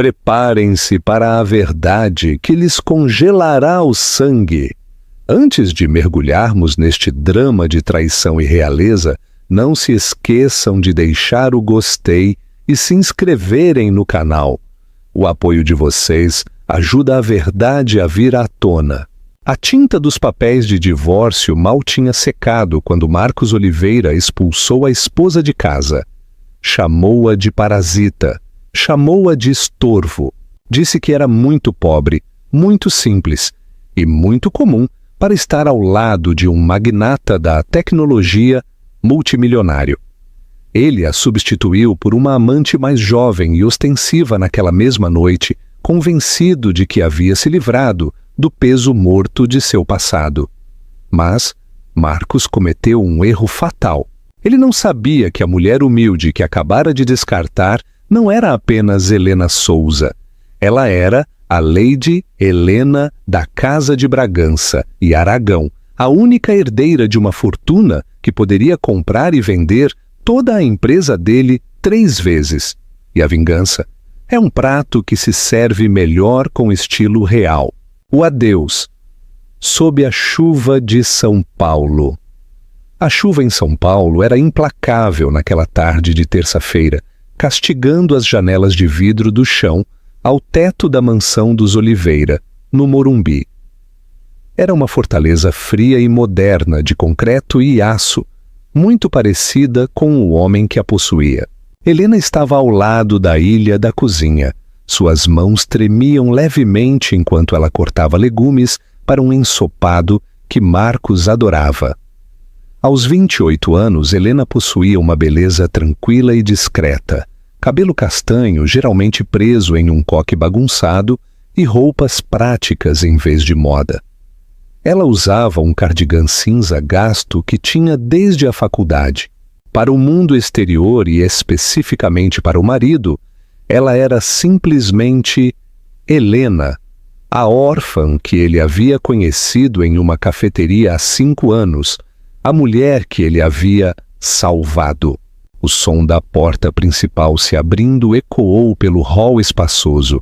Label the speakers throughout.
Speaker 1: Preparem-se para a verdade que lhes congelará o sangue. Antes de mergulharmos neste drama de traição e realeza, não se esqueçam de deixar o gostei e se inscreverem no canal. O apoio de vocês ajuda a verdade a vir à tona. A tinta dos papéis de divórcio mal tinha secado quando Marcos Oliveira expulsou a esposa de casa. Chamou-a de parasita, chamou-a de estorvo. Disse que era muito pobre, muito simples e muito comum para estar ao lado de um magnata da tecnologia multimilionário. Ele a substituiu por uma amante mais jovem e ostensiva naquela mesma noite, convencido de que havia se livrado do peso morto de seu passado. Mas Marcos cometeu um erro fatal. Ele não sabia que a mulher humilde que acabara de descartar não era apenas Helena Souza. Ela era a Lady Helena da Casa de Bragança e Aragão, a única herdeira de uma fortuna que poderia comprar e vender toda a empresa dele 3 vezes. E a vingança é um prato que se serve melhor com estilo real. O adeus, sob a chuva de São Paulo. A chuva em São Paulo era implacável naquela tarde de terça-feira, castigando as janelas de vidro do chão ao teto da mansão dos Oliveira, no Morumbi. Era uma fortaleza fria e moderna de concreto e aço, muito parecida com o homem que a possuía. Helena estava ao lado da ilha da cozinha. Suas mãos tremiam levemente enquanto ela cortava legumes para um ensopado que Marcos adorava. Aos 28 anos, Helena possuía uma beleza tranquila e discreta, cabelo castanho geralmente preso em um coque bagunçado e roupas práticas em vez de moda. Ela usava um cardigã cinza gasto que tinha desde a faculdade. Para o mundo exterior e especificamente para o marido, ela era simplesmente Helena, a órfã que ele havia conhecido em uma cafeteria há 5 anos, a mulher que ele havia salvado. O som da porta principal se abrindo ecoou pelo hall espaçoso.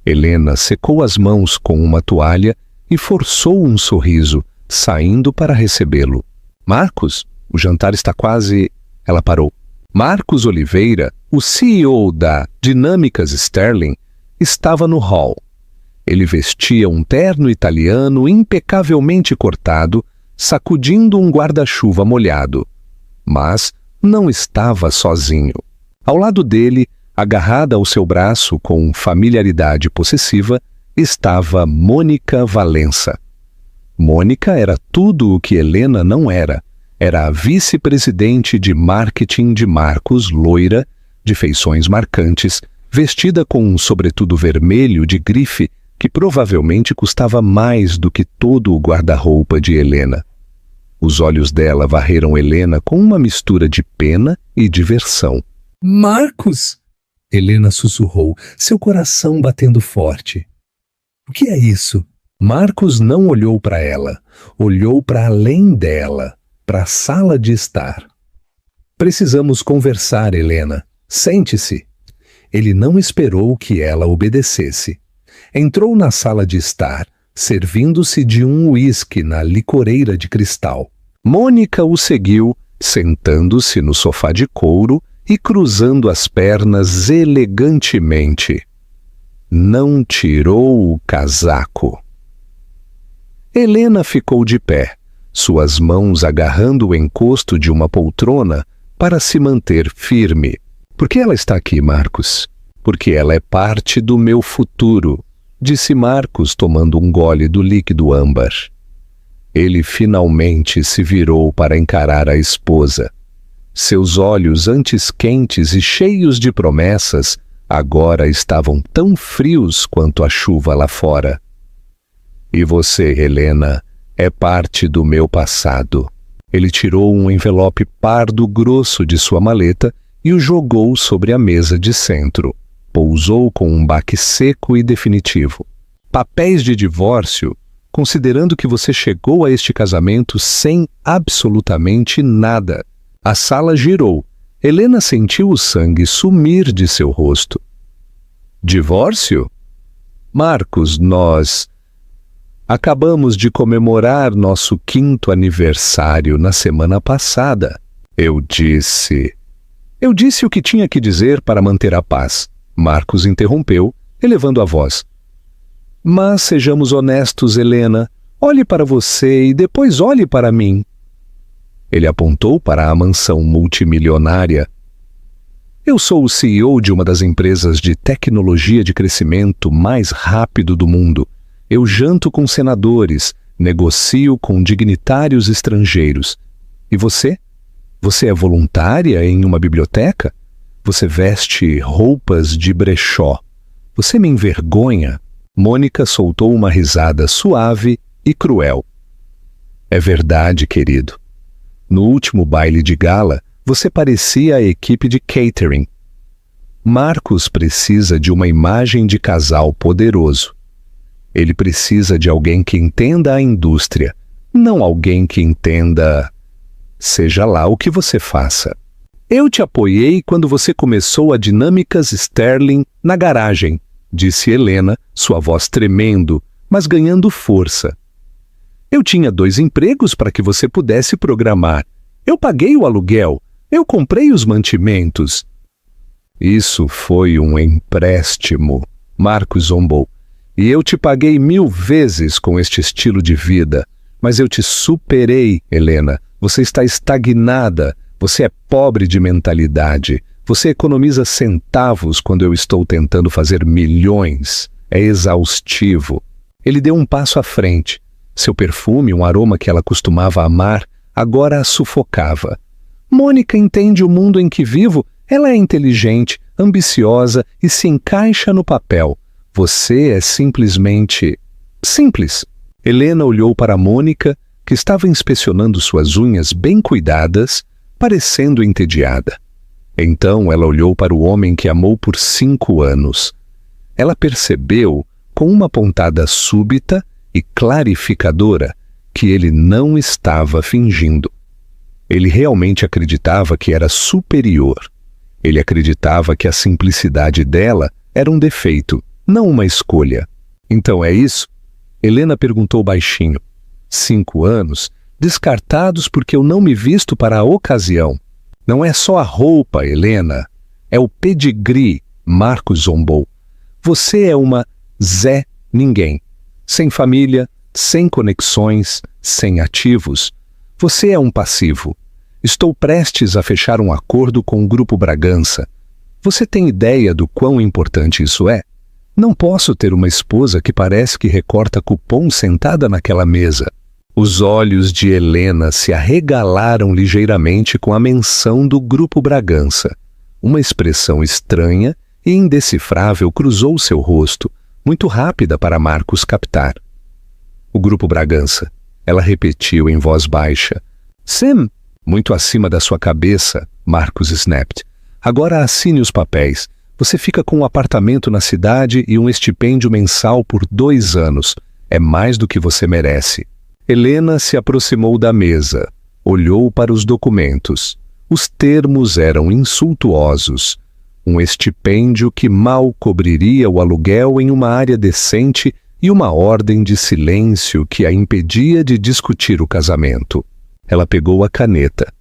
Speaker 1: Helena secou as mãos com uma toalha e forçou um sorriso, saindo para recebê-lo. Marcos, o jantar está quase... Ela parou. Marcos Oliveira, o CEO da Dinâmicas Sterling, estava no hall. Ele vestia um terno italiano impecavelmente cortado, sacudindo um guarda-chuva molhado. Mas não estava sozinho. Ao lado dele, agarrada ao seu braço com familiaridade possessiva, estava Mônica Valença. Mônica era tudo o que Helena não era. Era a vice-presidente de marketing de Marcos, loira, de feições marcantes, vestida com um sobretudo vermelho de grife que provavelmente custava mais do que todo o guarda-roupa de Helena. Os olhos dela varreram Helena com uma mistura de pena e diversão.
Speaker 2: Marcos! Helena sussurrou, seu coração batendo forte. O que é isso?
Speaker 1: Marcos não olhou para ela, olhou para além dela, para a sala de estar. Precisamos conversar, Helena. Sente-se. Ele não esperou que ela obedecesse. Entrou na sala de estar, servindo-se de um uísque na licoreira de cristal. Mônica o seguiu, sentando-se no sofá de couro e cruzando as pernas elegantemente. Não tirou o casaco. Helena ficou de pé, suas mãos agarrando o encosto de uma poltrona para se manter firme. Por que ela está aqui, Marcos? Porque ela é parte do meu futuro, disse Marcos tomando um gole do líquido âmbar. Ele finalmente se virou para encarar a esposa. Seus olhos, antes quentes e cheios de promessas, agora estavam tão frios quanto a chuva lá fora. E você, Helena, é parte do meu passado. Ele tirou um envelope pardo grosso de sua maleta e o jogou sobre a mesa de centro. Pousou com um baque seco e definitivo. Papéis de divórcio, considerando que você chegou a este casamento sem absolutamente nada. A sala girou. Helena sentiu o sangue sumir de seu rosto. Divórcio? Marcos, nós acabamos de comemorar nosso 5º aniversário na semana passada. Eu disse o que tinha que dizer para manter a paz. Marcos interrompeu, elevando a voz. Mas sejamos honestos, Helena. Olhe para você e depois olhe para mim. Ele apontou para a mansão multimilionária. Eu sou o CEO de uma das empresas de tecnologia de crescimento mais rápido do mundo. Eu janto com senadores, negocio com dignitários estrangeiros. E você? Você é voluntária em uma biblioteca? Você veste roupas de brechó. Você me envergonha. Mônica soltou uma risada suave e cruel. É verdade, querido. No último baile de gala, você parecia a equipe de catering. Marcos precisa de uma imagem de casal poderoso. Ele precisa de alguém que entenda a indústria, não alguém que entenda... Seja lá o que você faça. Eu te apoiei quando você começou a Dinâmicas Sterling na garagem, disse Helena, sua voz tremendo, mas ganhando força. Eu tinha 2 empregos para que você pudesse programar. Eu paguei o aluguel. Eu comprei os mantimentos. Isso foi um empréstimo, Marcos zombou. E eu te paguei 1000 vezes com este estilo de vida. Mas eu te superei, Helena. Você está estagnada. Você é pobre de mentalidade. Você economiza centavos quando eu estou tentando fazer milhões. É exaustivo. Ele deu um passo à frente. Seu perfume, um aroma que ela costumava amar, agora a sufocava. Mônica entende o mundo em que vivo. Ela é inteligente, ambiciosa e se encaixa no papel. Você é simplesmente... simples. Helena olhou para Mônica, que estava inspecionando suas unhas bem cuidadas, parecendo entediada. Então ela olhou para o homem que amou por 5 anos. Ela percebeu, com uma pontada súbita e clarificadora, que ele não estava fingindo. Ele realmente acreditava que era superior. Ele acreditava que a simplicidade dela era um defeito, não uma escolha. Então é isso? Helena perguntou baixinho. 5 anos, descartados porque eu não me visto para a ocasião. Não é só a roupa, Helena. É o pedigree, Marcos zombou. Você é uma Zé Ninguém. Sem família, sem conexões, sem ativos. Você é um passivo. Estou prestes a fechar um acordo com o Grupo Bragança. Você tem ideia do quão importante isso é? Não posso ter uma esposa que parece que recorta cupom sentada naquela mesa. Os olhos de Helena se arregalaram ligeiramente com a menção do Grupo Bragança. Uma expressão estranha e indecifrável cruzou seu rosto, muito rápida para Marcos captar. O Grupo Bragança. Ela repetiu em voz baixa. Sam, muito acima da sua cabeça, Marcos snapped. Agora assine os papéis. Você fica com um apartamento na cidade e um estipêndio mensal por 2 anos. É mais do que você merece. Helena se aproximou da mesa. Olhou para os documentos. Os termos eram insultuosos. Um estipêndio que mal cobriria o aluguel em uma área decente e uma ordem de silêncio que a impedia de discutir o casamento. Ela pegou a caneta.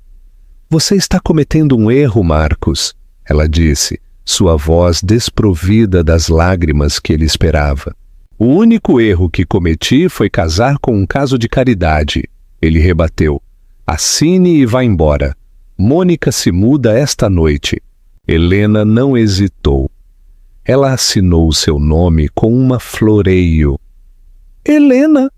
Speaker 1: Você está cometendo um erro, Marcos, ela disse, sua voz desprovida das lágrimas que ele esperava. O único erro que cometi foi casar com um caso de caridade, ele rebateu. Assine e vá embora. Mônica se muda esta noite. Helena não hesitou. Ela assinou seu nome com uma floreio. Helena!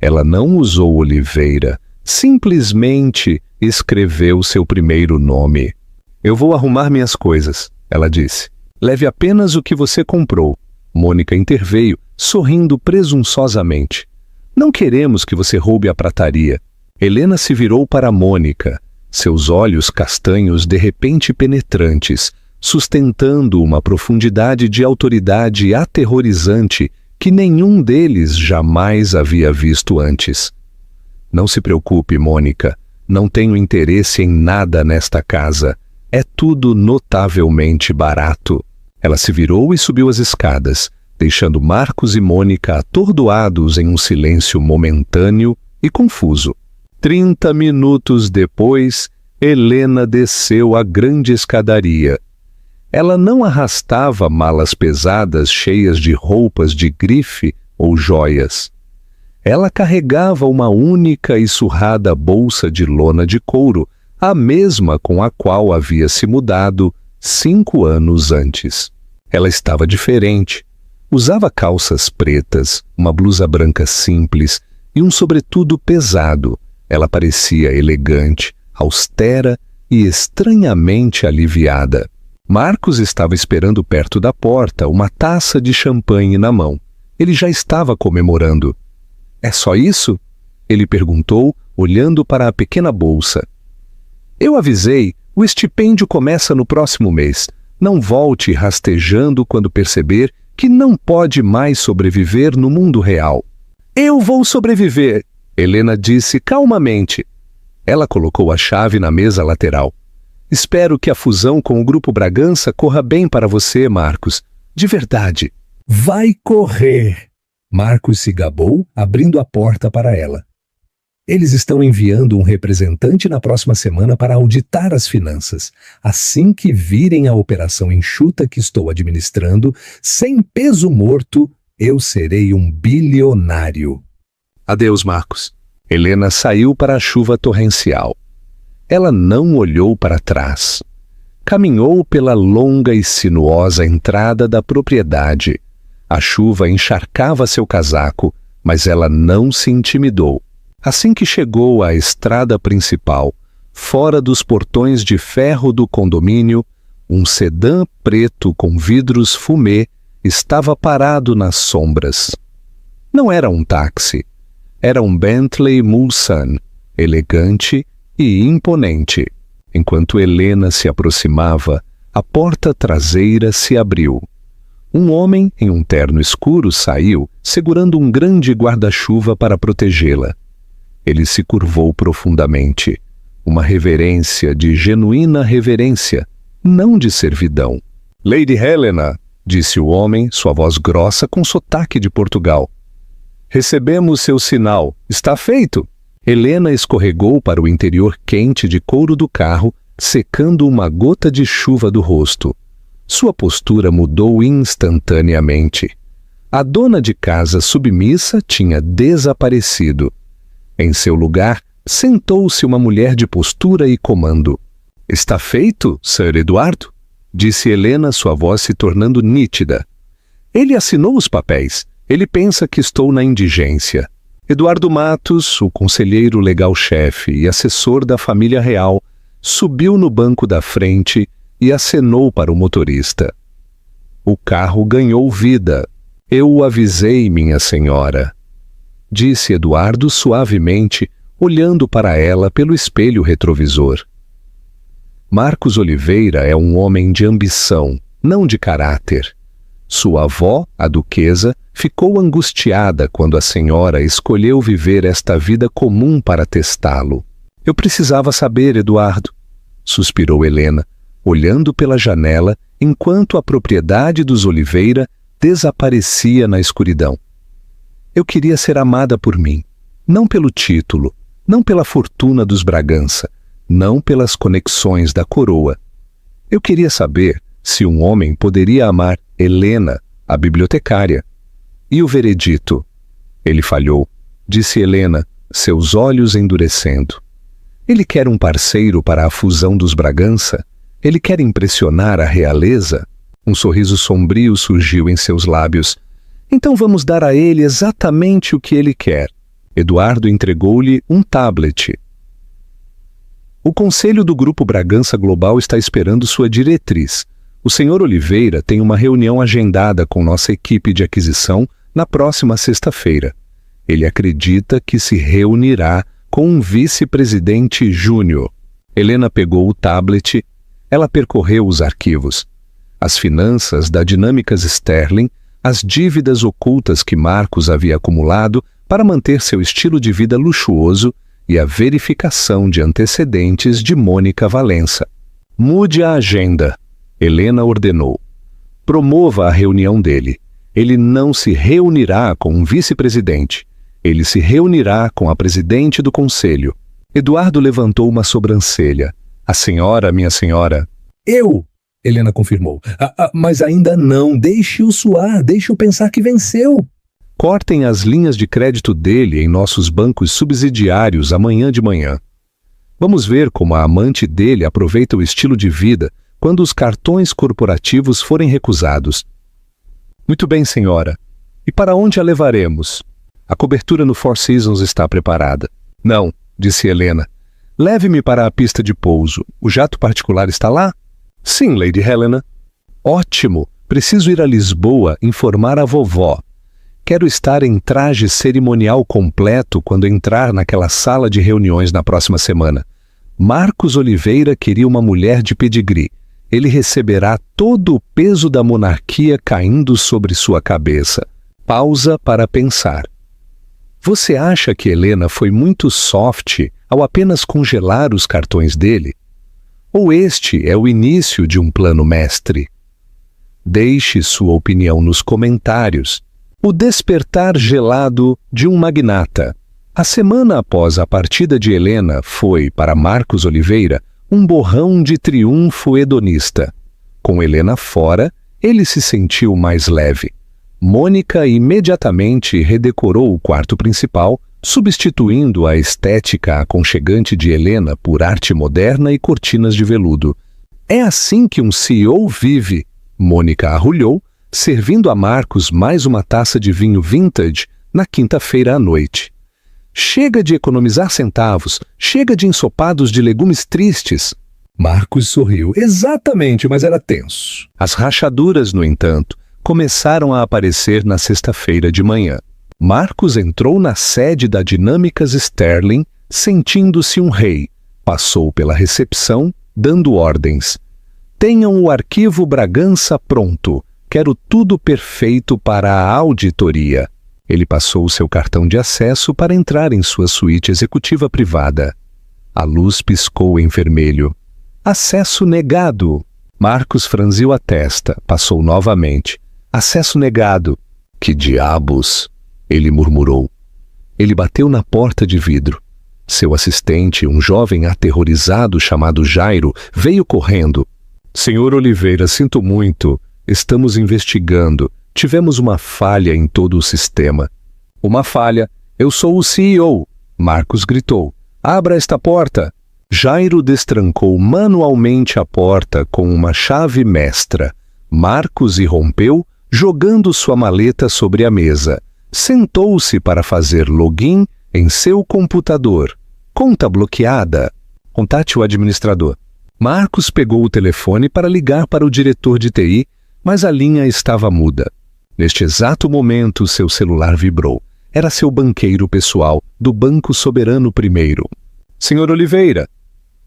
Speaker 1: Ela não usou Oliveira, simplesmente escreveu seu primeiro nome. Eu vou arrumar minhas coisas, ela disse. Leve apenas o que você comprou. Mônica interveio, sorrindo presunçosamente. Não queremos que você roube a prataria. Helena se virou para Mônica, seus olhos castanhos de repente penetrantes, sustentando uma profundidade de autoridade aterrorizante que nenhum deles jamais havia visto antes. Não se preocupe, Mônica. Não tenho interesse em nada nesta casa. É tudo notavelmente barato. Ela se virou e subiu as escadas, deixando Marcos e Mônica atordoados em um silêncio momentâneo e confuso. 30 minutos depois, Helena desceu a grande escadaria. Ela não arrastava malas pesadas cheias de roupas de grife ou joias. Ela carregava uma única e surrada bolsa de lona de couro, a mesma com a qual havia se mudado 5 anos antes. Ela estava diferente. Usava calças pretas, uma blusa branca simples e um sobretudo pesado. Ela parecia elegante, austera e estranhamente aliviada. Marcos estava esperando perto da porta, uma taça de champanhe na mão. Ele já estava comemorando. "É só isso?" ele perguntou, olhando para a pequena bolsa. "Eu avisei, o estipêndio começa no próximo mês. Não volte rastejando quando perceber que não pode mais sobreviver no mundo real." "Eu vou sobreviver", Helena disse calmamente. Ela colocou a chave na mesa lateral. "Espero que a fusão com o Grupo Bragança corra bem para você, Marcos. De verdade."
Speaker 2: "Vai correr!" Marcos se gabou, abrindo a porta para ela. "Eles estão enviando um representante na próxima semana para auditar as finanças. Assim que virem a operação enxuta que estou administrando, sem peso morto, eu serei um bilionário."
Speaker 1: "Adeus, Marcos." Helena saiu para a chuva torrencial. Ela não olhou para trás. Caminhou pela longa e sinuosa entrada da propriedade. A chuva encharcava seu casaco, mas ela não se intimidou. Assim que chegou à estrada principal, fora dos portões de ferro do condomínio, um sedã preto com vidros fumê estava parado nas sombras. Não era um táxi. Era um Bentley Mulsanne, elegante e imponente. Enquanto Helena se aproximava, a porta traseira se abriu. Um homem em um terno escuro saiu, segurando um grande guarda-chuva para protegê-la. Ele se curvou profundamente. Uma reverência de genuína reverência, não de servidão. "Lady Helena", disse o homem, sua voz grossa com sotaque de Portugal. "Recebemos seu sinal. Está feito." Helena escorregou para o interior quente de couro do carro, secando uma gota de chuva do rosto. Sua postura mudou instantaneamente. A dona de casa submissa tinha desaparecido. Em seu lugar, sentou-se uma mulher de postura e comando. "Está feito, Sir Eduardo?" disse Helena, sua voz se tornando nítida. "Ele assinou os papéis. Ele pensa que estou na indigência." Eduardo Matos, o conselheiro legal-chefe e assessor da família real, subiu no banco da frente e acenou para o motorista. "O carro ganhou vida. Eu o avisei, minha senhora", disse Eduardo suavemente, olhando para ela pelo espelho retrovisor. Marcos Oliveira é um homem de ambição, não de caráter. Sua avó, a duquesa, ficou angustiada quando a senhora escolheu viver esta vida comum para testá-lo. "Eu precisava saber, Eduardo", suspirou Helena, olhando pela janela enquanto a propriedade dos Oliveira desaparecia na escuridão. "Eu queria ser amada por mim, não pelo título, não pela fortuna dos Bragança, não pelas conexões da coroa. Eu queria saber se um homem poderia amar Helena, a bibliotecária. E o veredito?" "Ele falhou", disse Helena, seus olhos endurecendo. "Ele quer um parceiro para a fusão dos Bragança? Ele quer impressionar a realeza?" Um sorriso sombrio surgiu em seus lábios. "Então vamos dar a ele exatamente o que ele quer." Eduardo entregou-lhe um tablet. "O conselho do Grupo Bragança Global está esperando sua diretriz. O senhor Oliveira tem uma reunião agendada com nossa equipe de aquisição na próxima sexta-feira. Ele acredita que se reunirá com um vice-presidente júnior." Helena pegou o tablet. Ela percorreu os arquivos. As finanças da Dinâmicas Sterling, as dívidas ocultas que Marcos havia acumulado para manter seu estilo de vida luxuoso e a verificação de antecedentes de Mônica Valença. "Mude a agenda", Helena ordenou. Promova a reunião dele. Ele não se reunirá com um vice-presidente. Ele se reunirá com a presidente do conselho. Eduardo levantou uma sobrancelha. A senhora, minha senhora.
Speaker 2: Eu, Helena confirmou. Mas ainda não. Deixe-o suar, deixe-o pensar que venceu.
Speaker 1: Cortem as linhas de crédito dele em nossos bancos subsidiários amanhã de manhã. Vamos ver como a amante dele aproveita o estilo de vida quando os cartões corporativos forem recusados. Muito bem, senhora. E para onde a levaremos? A cobertura no Four Seasons está preparada. Não, disse Helena. Leve-me para a pista de pouso. O jato particular está lá? Sim, Lady Helena. Ótimo. Preciso ir a Lisboa informar a vovó. Quero estar em traje cerimonial completo quando entrar naquela sala de reuniões na próxima semana. Marcos Oliveira queria uma mulher de pedigree. Ele receberá todo o peso da monarquia caindo sobre sua cabeça. Pausa para pensar. Você acha que Helena foi muito soft ao apenas congelar os cartões dele? Ou este é o início de um plano mestre? Deixe sua opinião nos comentários. O despertar gelado de um magnata. A semana após a partida de Helena foi, para Marcos Oliveira, um borrão de triunfo hedonista. Com Helena fora, ele se sentiu mais leve. Mônica imediatamente redecorou o quarto principal, substituindo a estética aconchegante de Helena por arte moderna e cortinas de veludo. É assim que um CEO vive, Mônica arrulhou, servindo a Marcos mais uma taça de vinho vintage na quinta-feira à noite. Chega de economizar centavos, chega de ensopados de legumes tristes.
Speaker 2: Marcos sorriu. Exatamente, mas era tenso.
Speaker 1: As rachaduras, no entanto, começaram a aparecer na sexta-feira de manhã. Marcos entrou na sede da Dinâmicas Sterling, sentindo-se um rei. Passou pela recepção, dando ordens. Tenham o arquivo Bragança pronto. Quero tudo perfeito para a auditoria. Ele passou o seu cartão de acesso para entrar em sua suíte executiva privada. A luz piscou em vermelho. Acesso negado. Marcos franziu a testa, passou novamente. Acesso negado. Que diabos! Ele murmurou. Ele bateu na porta de vidro. Seu assistente, um jovem aterrorizado chamado Jairo, veio correndo. Senhor Oliveira, sinto muito. Estamos investigando. Tivemos uma falha em todo o sistema. Uma falha? Eu sou o CEO. Marcos gritou. Abra esta porta. Jairo destrancou manualmente a porta com uma chave mestra. Marcos irrompeu, jogando sua maleta sobre a mesa. Sentou-se para fazer login em seu computador. Conta bloqueada. Contate o administrador. Marcos pegou o telefone para ligar para o diretor de TI, mas a linha estava muda. Neste exato momento, seu celular vibrou. Era seu banqueiro pessoal, do Banco Soberano I. Senhor Oliveira.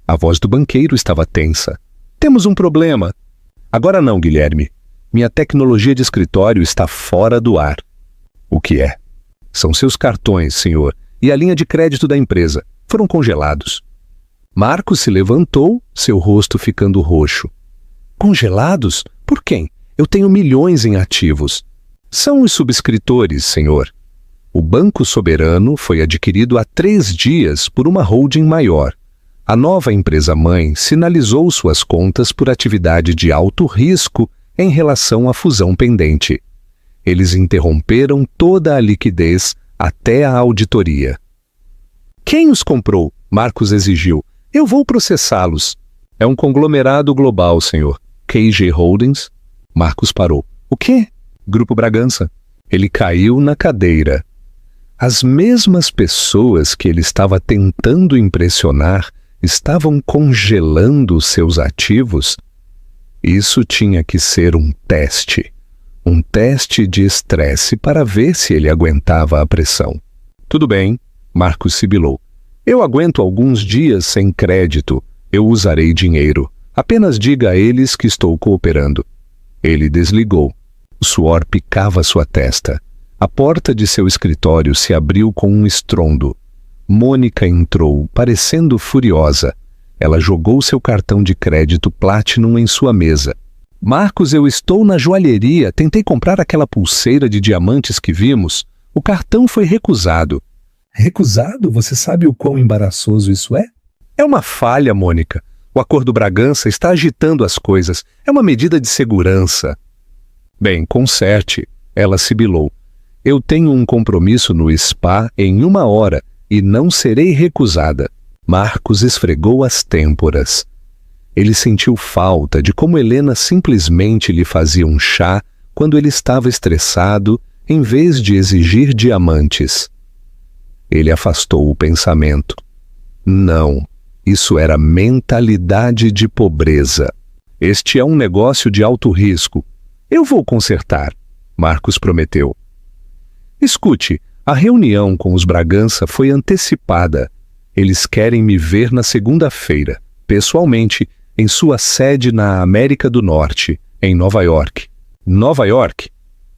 Speaker 1: A voz do banqueiro estava tensa. Temos um problema. Agora não, Guilherme. Minha tecnologia de escritório está fora do ar. O que é? São seus cartões, senhor, e a linha de crédito da empresa. Foram congelados. Marcos se levantou, seu rosto ficando roxo. Congelados? Por quem? Eu tenho milhões em ativos. São os subscritores, senhor. O Banco Soberano foi adquirido há 3 dias por uma holding maior. A nova empresa-mãe sinalizou suas contas por atividade de alto risco em relação à fusão pendente. Eles interromperam toda a liquidez até a auditoria. Quem os comprou? Marcos exigiu. Eu vou processá-los. É um conglomerado global, senhor. KG Holdings. Marcos parou. O quê? Grupo Bragança. Ele caiu na cadeira. As mesmas pessoas que ele estava tentando impressionar estavam congelando seus ativos. Isso tinha que ser um teste. Um teste de estresse para ver se ele aguentava a pressão. Tudo bem, Marcos sibilou. Eu aguento alguns dias sem crédito. Eu usarei dinheiro. Apenas diga a eles que estou cooperando. Ele desligou. O suor picava sua testa. A porta de seu escritório se abriu com um estrondo. Mônica entrou, parecendo furiosa. Ela jogou seu cartão de crédito Platinum em sua mesa. Marcos, eu estou na joalheria. Tentei comprar aquela pulseira de diamantes que vimos. O cartão foi recusado.
Speaker 2: Recusado? Você sabe o quão embaraçoso isso é?
Speaker 1: É uma falha, Mônica. O acordo Bragança está agitando as coisas. É uma medida de segurança. Bem, conserte. Ela sibilou. Eu tenho um compromisso no spa em 1 hora e não serei recusada. Marcos esfregou as têmporas. Ele sentiu falta de como Helena simplesmente lhe fazia um chá quando ele estava estressado, em vez de exigir diamantes. Ele afastou o pensamento. Não, isso era mentalidade de pobreza. Este é um negócio de alto risco. Eu vou consertar, Marcos prometeu. Escute, a reunião com os Bragança foi antecipada. Eles querem me ver na segunda-feira, pessoalmente, em sua sede na América do Norte, em Nova York. Nova York?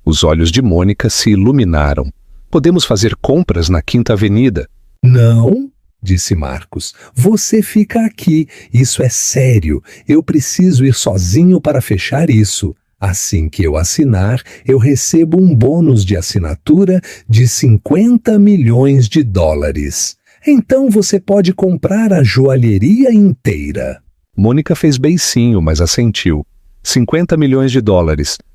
Speaker 1: Os olhos de Mônica se iluminaram. Podemos fazer compras na Quinta Avenida.
Speaker 2: Não, disse Marcos. Você fica aqui. Isso é sério. Eu preciso ir sozinho para fechar isso. Assim que eu assinar, eu recebo um bônus de assinatura de $50 milhões. Então você pode comprar a joalheria inteira.
Speaker 1: Mônica fez beicinho, mas assentiu. $50 milhões.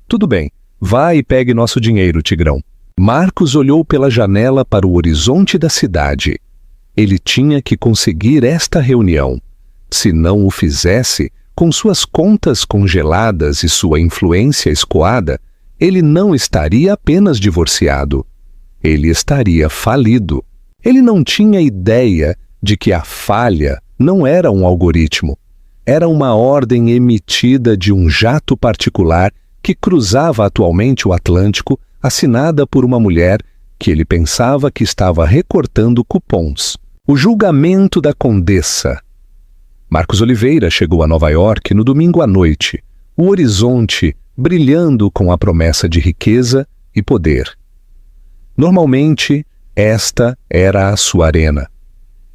Speaker 1: Tudo bem. Vá e pegue nosso dinheiro, Tigrão. Marcos olhou pela janela para o horizonte da cidade. Ele tinha que conseguir esta reunião. Se não o fizesse, com suas contas congeladas e sua influência escoada, ele não estaria apenas divorciado. Ele estaria falido. Ele não tinha ideia de que a falha não era um algoritmo. Era uma ordem emitida de um jato particular que cruzava atualmente o Atlântico, assinada por uma mulher que ele pensava que estava recortando cupons. O julgamento da condessa. Marcos Oliveira chegou a Nova York no domingo à noite, o horizonte brilhando com a promessa de riqueza e poder. Normalmente, esta era a sua arena.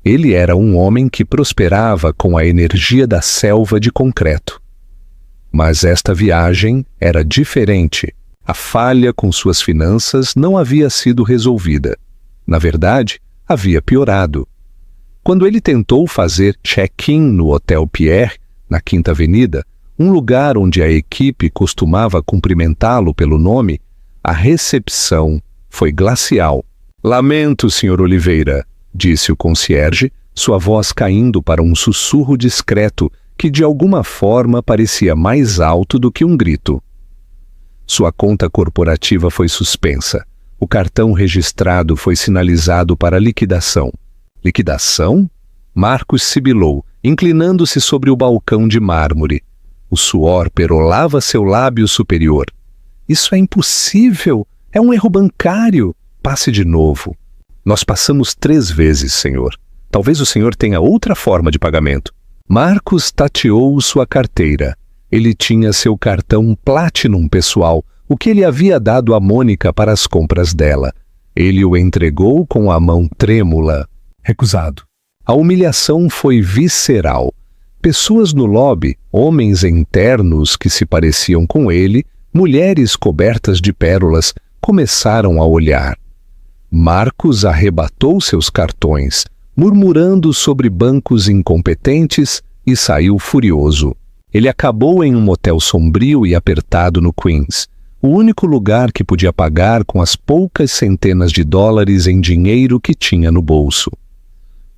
Speaker 1: Ele era um homem que prosperava com a energia da selva de concreto. Mas esta viagem era diferente. A falha com suas finanças não havia sido resolvida. Na verdade, havia piorado. Quando ele tentou fazer check-in no Hotel Pierre, na Quinta Avenida, um lugar onde a equipe costumava cumprimentá-lo pelo nome, a recepção foi glacial. Lamento, Sr. Oliveira, disse o concierge, sua voz caindo para um sussurro discreto que de alguma forma parecia mais alto do que um grito. Sua conta corporativa foi suspensa. O cartão registrado foi sinalizado para liquidação. Liquidação? Marcos sibilou, inclinando-se sobre o balcão de mármore. O suor perolava seu lábio superior. Isso é impossível! É um erro bancário! Passe de novo. Nós passamos 3 vezes, senhor. Talvez o senhor tenha outra forma de pagamento. Marcos tateou sua carteira. Ele tinha seu cartão Platinum pessoal, o que ele havia dado a Mônica para as compras dela. Ele o entregou com a mão trêmula.
Speaker 2: Recusado.
Speaker 1: A humilhação foi visceral. Pessoas no lobby, homens internos que se pareciam com ele, mulheres cobertas de pérolas, começaram a olhar. Marcos arrebatou seus cartões, murmurando sobre bancos incompetentes, e saiu furioso. Ele acabou em um motel sombrio e apertado no Queens, o único lugar que podia pagar com as poucas centenas de dólares em dinheiro que tinha no bolso.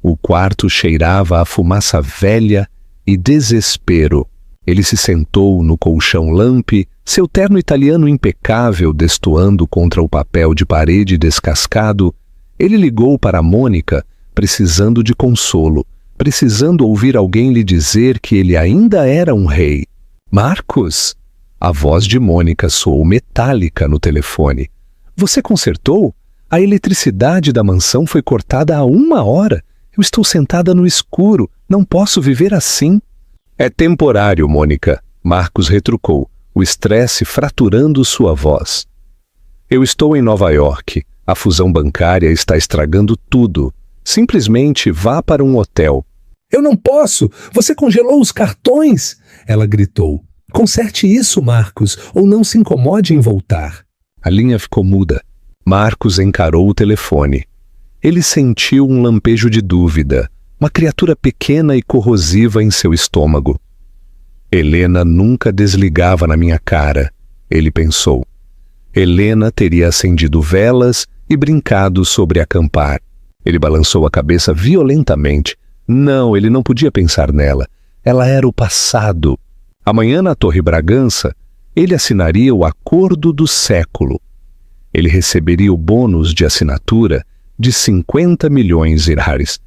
Speaker 1: O quarto cheirava a fumaça velha e desespero. Ele se sentou no colchão lampe, seu terno italiano impecável destoando contra o papel de parede descascado. Ele ligou para Mônica, precisando de consolo, precisando ouvir alguém lhe dizer que ele ainda era um rei. Marcos? A voz de Mônica soou metálica no telefone. Você consertou? A eletricidade da mansão foi cortada há 1 hora. Eu estou sentada no escuro. Não posso viver assim. É temporário, Mônica. Marcos retrucou, o estresse fraturando sua voz. Eu estou em Nova York. A fusão bancária está estragando tudo. Simplesmente vá para um hotel.
Speaker 2: Eu não posso! Você congelou os cartões! Ela gritou. Conserte isso, Marcos, ou não se incomode em voltar.
Speaker 1: A linha ficou muda. Marcos encarou o telefone. Ele sentiu um lampejo de dúvida, uma criatura pequena e corrosiva em seu estômago. Helena nunca desligava na minha cara, ele pensou. Helena teria acendido velas e brincado sobre acampar. Ele balançou a cabeça violentamente. Não, ele não podia pensar nela. Ela era o passado. Amanhã na Torre Bragança, ele assinaria o acordo do século. Ele receberia o bônus de assinatura de 50 milhões irares.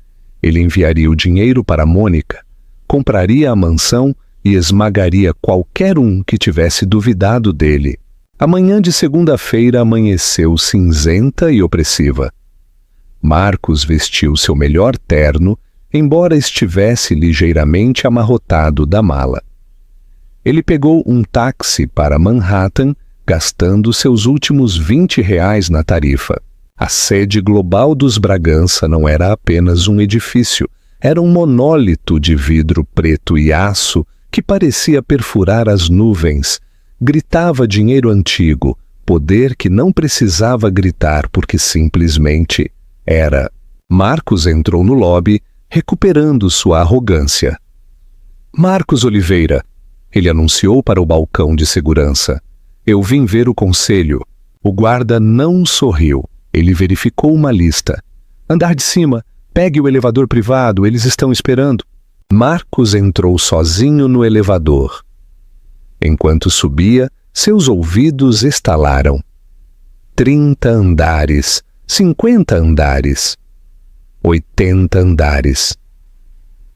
Speaker 1: Ele enviaria o dinheiro para Mônica, compraria a mansão e esmagaria qualquer um que tivesse duvidado dele. A manhã de segunda-feira amanheceu cinzenta e opressiva. Marcos vestiu seu melhor terno, embora estivesse ligeiramente amarrotado da mala. Ele pegou um táxi para Manhattan, gastando seus últimos R$ 20 na tarifa. A sede global dos Bragança não era apenas um edifício, era um monólito de vidro preto e aço que parecia perfurar as nuvens. Gritava dinheiro antigo, poder que não precisava gritar porque simplesmente era. Marcos entrou no lobby, recuperando sua arrogância. Marcos Oliveira, ele anunciou para o balcão de segurança. Eu vim ver o conselho. O guarda não sorriu. Ele verificou uma lista. Andar de cima, pegue o elevador privado, eles estão esperando. Marcos entrou sozinho no elevador. Enquanto subia, seus ouvidos estalaram. 30 andares, 50 andares, 80 andares.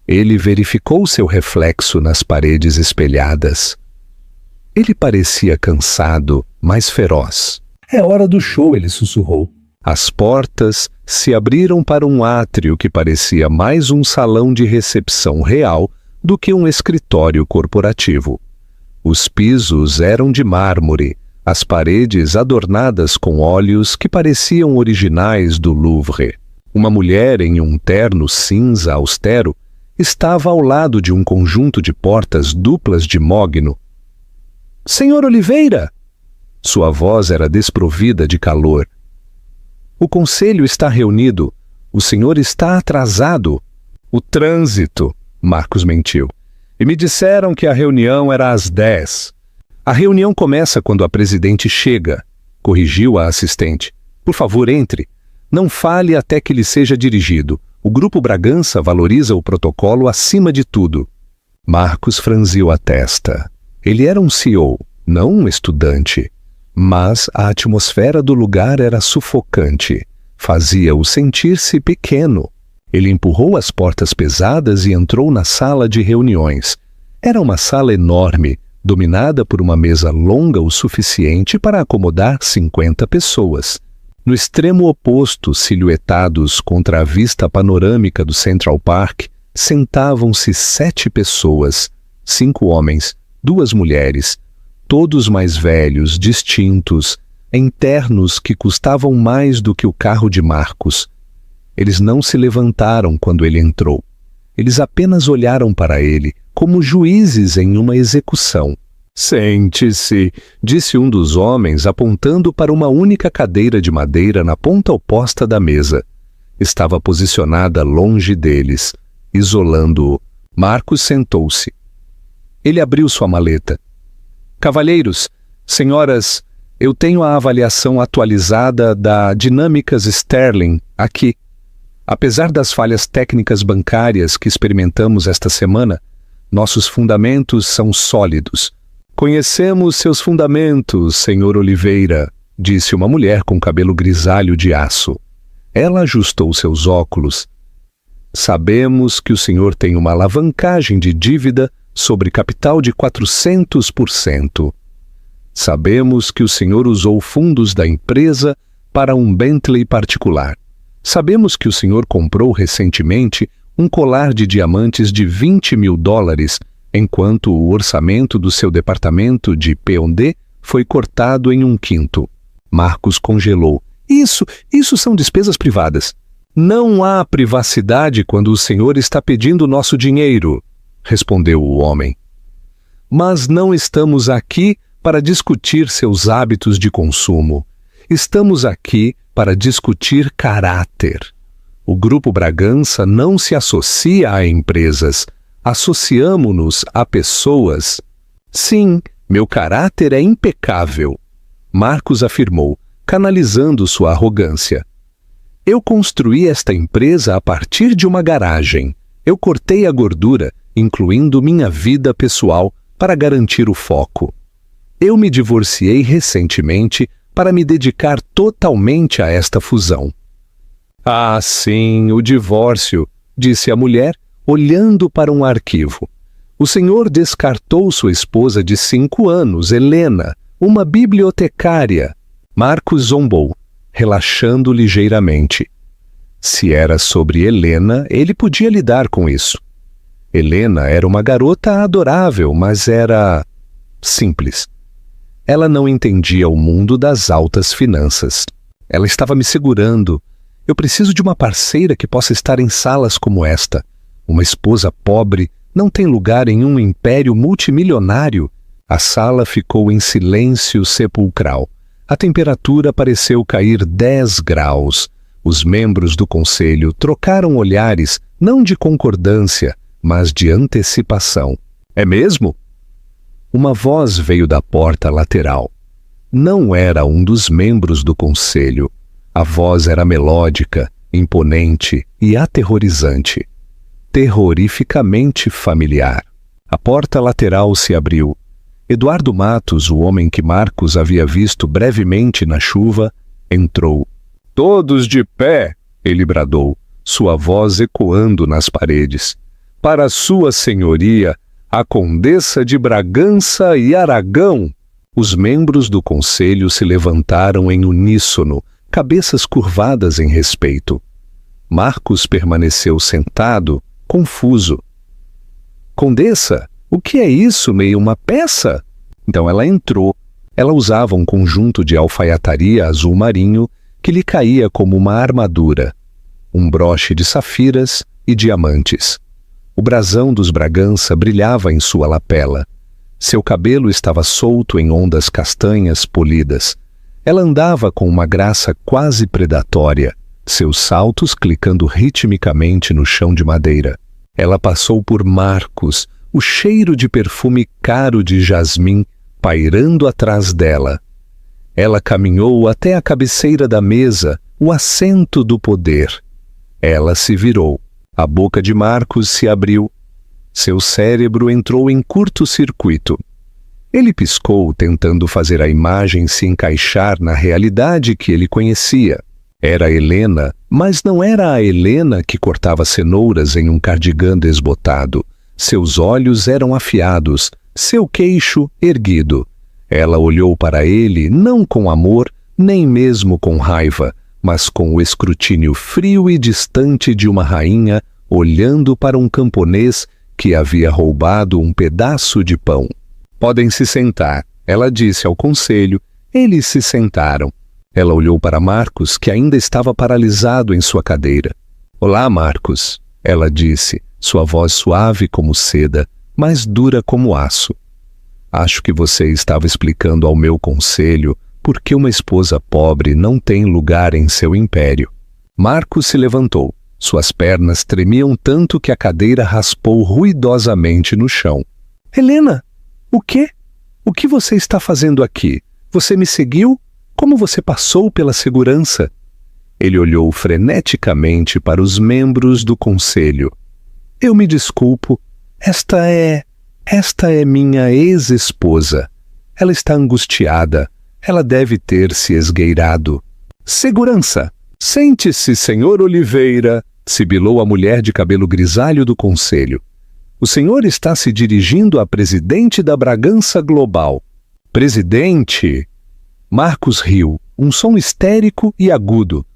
Speaker 1: Ele verificou seu reflexo nas paredes espelhadas. Ele parecia cansado, mas feroz.
Speaker 2: É hora do show, ele sussurrou.
Speaker 1: As portas se abriram para um átrio que parecia mais um salão de recepção real do que um escritório corporativo. Os pisos eram de mármore, as paredes adornadas com óleos que pareciam originais do Louvre. Uma mulher em um terno cinza austero estava ao lado de um conjunto de portas duplas de mogno. — Senhor Oliveira! Sua voz era desprovida de calor. — O conselho está reunido. O senhor está atrasado. — O trânsito, Marcos mentiu. E me disseram que a reunião era às 10. A reunião começa quando a presidente chega, corrigiu a assistente. Por favor, entre. Não fale até que lhe seja dirigido. O Grupo Bragança valoriza o protocolo acima de tudo. Marcos franziu a testa. Ele era um CEO, não um estudante. Mas a atmosfera do lugar era sufocante. Fazia-o sentir-se pequeno. Ele empurrou as portas pesadas e entrou na sala de reuniões. Era uma sala enorme, dominada por uma mesa longa o suficiente para acomodar 50 pessoas. No extremo oposto, silhuetados contra a vista panorâmica do Central Park, sentavam-se 7 pessoas, 5 homens, 2 mulheres, todos mais velhos, distintos, em ternos que custavam mais do que o carro de Marcos. Eles não se levantaram quando ele entrou. Eles apenas olharam para ele, como juízes em uma execução. — Sente-se, disse um dos homens, apontando para uma única cadeira de madeira na ponta oposta da mesa. Estava posicionada longe deles, isolando-o. Marcos sentou-se. Ele abriu sua maleta. — Cavalheiros, senhoras, eu tenho a avaliação atualizada da Dinâmicas Sterling aqui. Apesar das falhas técnicas bancárias que experimentamos esta semana, nossos fundamentos são sólidos. Conhecemos seus fundamentos, senhor Oliveira, disse uma mulher com cabelo grisalho de aço. Ela ajustou seus óculos. Sabemos que o senhor tem uma alavancagem de dívida sobre capital de 400%. Sabemos que o senhor usou fundos da empresa para um Bentley particular. Sabemos que o senhor comprou recentemente um colar de diamantes de $20 mil, enquanto o orçamento do seu departamento de P&D foi cortado em 1/5. Marcos congelou. Isso são despesas privadas. Não há privacidade quando o senhor está pedindo nosso dinheiro, respondeu o homem. Mas não estamos aqui para discutir seus hábitos de consumo. Estamos aqui para discutir caráter. O Grupo Bragança não se associa a empresas. Associamo-nos a pessoas. Sim, meu caráter é impecável, Marcos afirmou, canalizando sua arrogância. Eu construí esta empresa a partir de uma garagem. Eu cortei a gordura, incluindo minha vida pessoal, para garantir o foco. Eu me divorciei recentemente para me dedicar totalmente a esta fusão. Ah, sim, o divórcio, disse a mulher, olhando para um arquivo. O senhor descartou sua esposa de 5 anos, Helena, uma bibliotecária. Marcos zombou, relaxando ligeiramente. Se era sobre Helena, ele podia lidar com isso. Helena era uma garota adorável, mas era simples. Ela não entendia o mundo das altas finanças. Ela estava me segurando. Eu preciso de uma parceira que possa estar em salas como esta. Uma esposa pobre não tem lugar em um império multimilionário. A sala ficou em silêncio sepulcral. A temperatura pareceu cair 10 graus. Os membros do conselho trocaram olhares, não de concordância, mas de antecipação. É mesmo? Uma voz veio da porta lateral. Não era um dos membros do conselho. A voz era melódica, imponente e aterrorizante. Terrorificamente familiar. A porta lateral se abriu. Eduardo Matos, o homem que Marcos havia visto brevemente na chuva, entrou. Todos de pé, ele bradou, sua voz ecoando nas paredes. Para sua senhoria, a Condessa de Bragança e Aragão. Os membros do conselho se levantaram em uníssono, cabeças curvadas em respeito. Marcos permaneceu sentado, confuso. Condessa, o que é isso, meio uma peça? Então ela entrou. Ela usava um conjunto de alfaiataria azul marinho que lhe caía como uma armadura. Um broche de safiras e diamantes. O brasão dos Bragança brilhava em sua lapela. Seu cabelo estava solto em ondas castanhas polidas. Ela andava com uma graça quase predatória, seus saltos clicando ritmicamente no chão de madeira. Ela passou por Marcos, o cheiro de perfume caro de jasmim pairando atrás dela. Ela caminhou até a cabeceira da mesa, o assento do poder. Ela se virou. A boca de Marcos se abriu. Seu cérebro entrou em curto-circuito. Ele piscou, tentando fazer a imagem se encaixar na realidade que ele conhecia. Era Helena, mas não era a Helena que cortava cenouras em um cardigã desbotado. Seus olhos eram afiados, seu queixo erguido. Ela olhou para ele não com amor, nem mesmo com raiva, mas com o escrutínio frio e distante de uma rainha olhando para um camponês que havia roubado um pedaço de pão. Podem se sentar, ela disse ao conselho. Eles se sentaram. Ela olhou para Marcos, que ainda estava paralisado em sua cadeira. Olá, Marcos, ela disse, sua voz suave como seda, mas dura como aço. Acho que você estava explicando ao meu conselho por que uma esposa pobre não tem lugar em seu império. Marcos se levantou. Suas pernas tremiam tanto que a cadeira raspou ruidosamente no chão. Helena, o quê? O que você está fazendo aqui? Você me seguiu? Como você passou pela segurança? Ele olhou freneticamente para os membros do conselho. Eu me desculpo. Esta é minha ex-esposa. Ela está angustiada. Ela deve ter se esgueirado. Segurança! Sente-se, senhor Oliveira, sibilou a mulher de cabelo grisalho do conselho. O senhor está se dirigindo a presidente da Bragança Global. Presidente? Marcos riu, um som histérico e agudo.